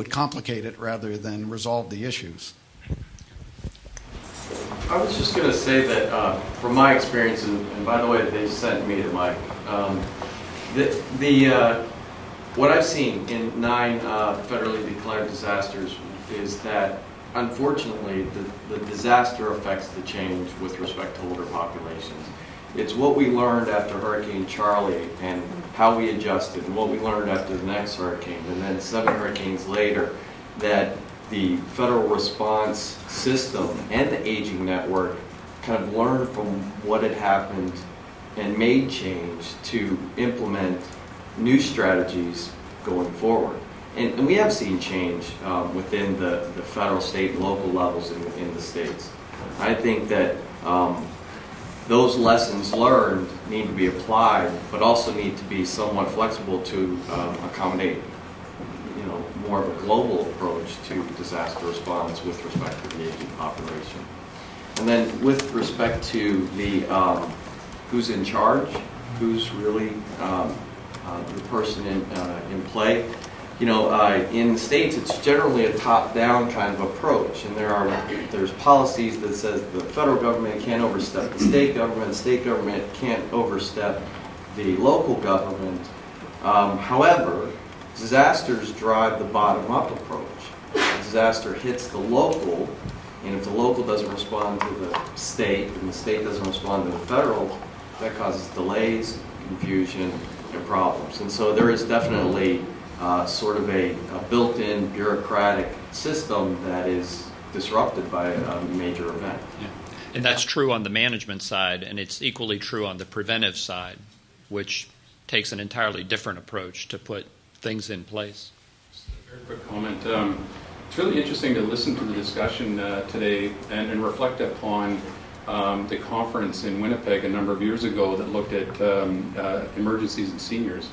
complicate it rather than resolve the issues. I was just going to say that from my experience, and by the way, they sent me to Mike, what I've seen in 9 federally declared disasters is that, unfortunately, the disaster affects the change with respect to older populations. It's what we learned after Hurricane Charlie and how we adjusted, and what we learned after the next hurricane, and then 7 hurricanes later, that the federal response system and the aging network kind of learned from what had happened and made change to implement new strategies going forward. And we have seen change within the federal, state, and local levels in the states. I think that those lessons learned need to be applied, but also need to be somewhat flexible to accommodate more of a global approach to disaster response with respect to the aging population. And then with respect to the who's in charge, who's really the person in play. In the States, it's generally a top-down kind of approach, and there's policies that says the federal government can't overstep the state government can't overstep the local government. However, disasters drive the bottom-up approach. A disaster hits the local, and if the local doesn't respond to the state, and the state doesn't respond to the federal, that causes delays, confusion, and problems. And so there is definitely sort of a built-in bureaucratic system that is disrupted by a major event. Yeah. And that's true on the management side, and it's equally true on the preventive side, which takes an entirely different approach to put things in place. Just a very quick comment. It's really interesting to listen to the discussion today and reflect upon the conference in Winnipeg a number of years ago that looked at emergencies and seniors.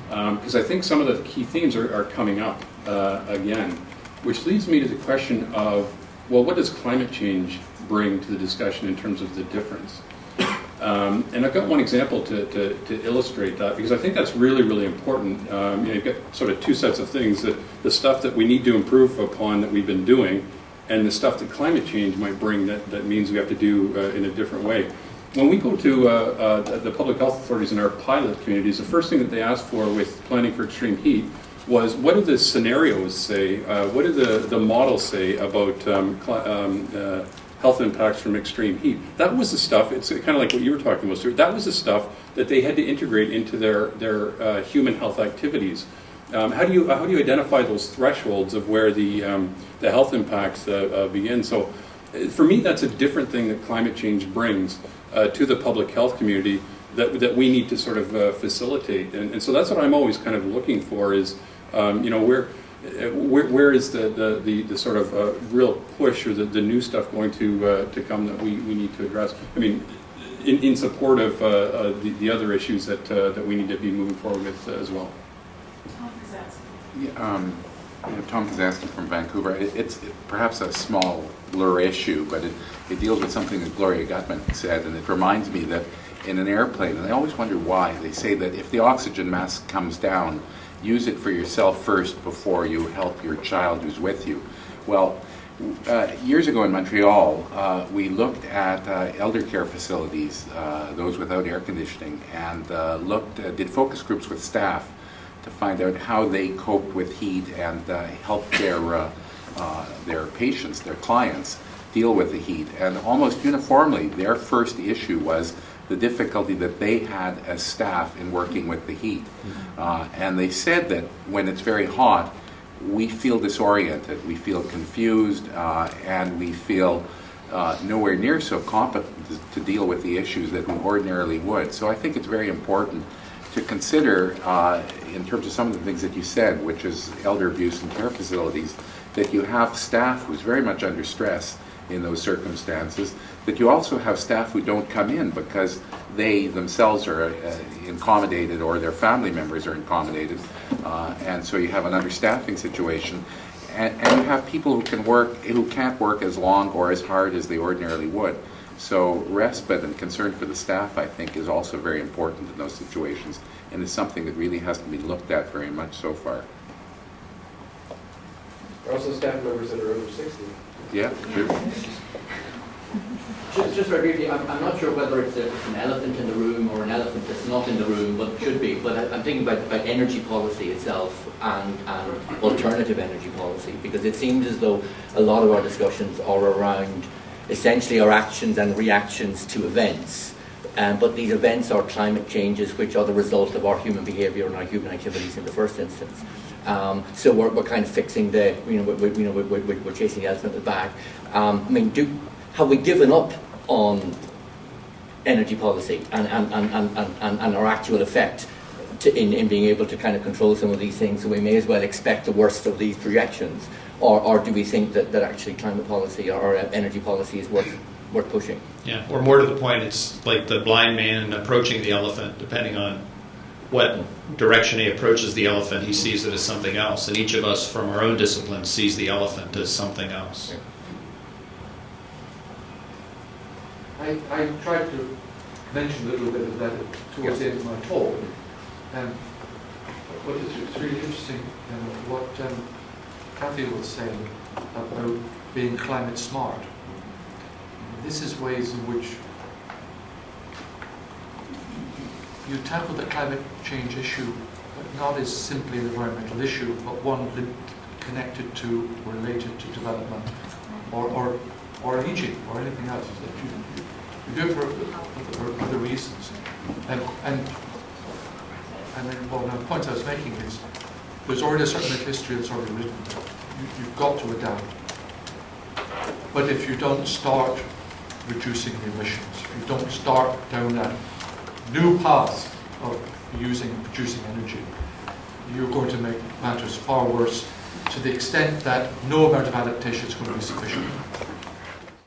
Because I think some of the key themes are coming up again, which leads me to the question of, well, what does climate change bring to the discussion in terms of the difference? And I've got one example to illustrate that, because I think that's really, really important. You've got sort of 2 sets of things, that the stuff that we need to improve upon that we've been doing, and the stuff that climate change might bring that means we have to do in a different way. When we go to the public health authorities in our pilot communities, the first thing that they ask for with planning for extreme heat was, what do the scenarios say, what do the models say about health impacts from extreme heat. That was the stuff, it's kind of like what you were talking about, Stuart, that was the stuff that they had to integrate into their human health activities. How do you identify those thresholds of where the health impacts begin? So for me, that's a different thing that climate change brings to the public health community that we need to sort of facilitate. And so that's what I'm always kind of looking for is, where is the sort of real push or the new stuff going to come that we need to address? I mean, in support of the other issues that we need to be moving forward with as well. Tom Kazansky from Vancouver. It's perhaps a smaller issue, but it deals with something that Gloria Gutman said, and it reminds me that in an airplane, and I always wonder why, they say that if the oxygen mask comes down, use it for yourself first before you help your child who's with you. Well, years ago in Montreal, we looked at elder care facilities, those without air conditioning, and did focus groups with staff to find out how they coped with heat and help their patients, their clients, deal with the heat. And almost uniformly, their first issue was the difficulty that they had as staff in working with the heat. And they said that when it's very hot, we feel disoriented, we feel confused, and we feel nowhere near so competent to deal with the issues that we ordinarily would. So I think it's very important to consider, in terms of some of the things that you said, which is elder abuse and care facilities, that you have staff who's very much under stress in those circumstances, that you also have staff who don't come in because they themselves are accommodated or their family members are accommodated, and so you have an understaffing situation, and you have people who can't work as long or as hard as they ordinarily would. So respite and concern for the staff, I think, is also very important in those situations, and is something that really has to be looked at very much so far. There are also staff members that are over 60. Yeah, true. Just very briefly, I'm not sure whether it's an elephant in the room or an elephant that's not in the room, but it should be. But I'm thinking about energy policy itself and alternative energy policy, because it seems as though a lot of our discussions are around essentially our actions and reactions to events. But these events are climate changes which are the result of our human behaviour and our human activities in the first instance. So we're kind of fixing we're chasing the elephant in the bag. Have we given up on energy policy and our actual effect in being able to kind of control some of these things? So we may as well expect the worst of these projections, or do we think that actually climate policy or energy policy is worth pushing? Yeah, or more to the point, it's like the blind man approaching the elephant. Depending on what direction he approaches the elephant, he sees it as something else. And each of us, from our own discipline, sees the elephant as something else. I tried to mention a little bit of that towards the end of my talk. But it's really interesting what Kathy was saying about being climate smart. This is ways in which you tackle the climate change issue, but not as simply an environmental issue, but one connected to, related to development, or aging, or anything else. That you do it for other reasons. And then, the point I was making is, there's already a certain amount of history that's already written. You've got to adapt. But if you don't start reducing the emissions, if you don't start down that new path of producing energy, you're going to make matters far worse, to the extent that no amount of adaptation is going to be sufficient.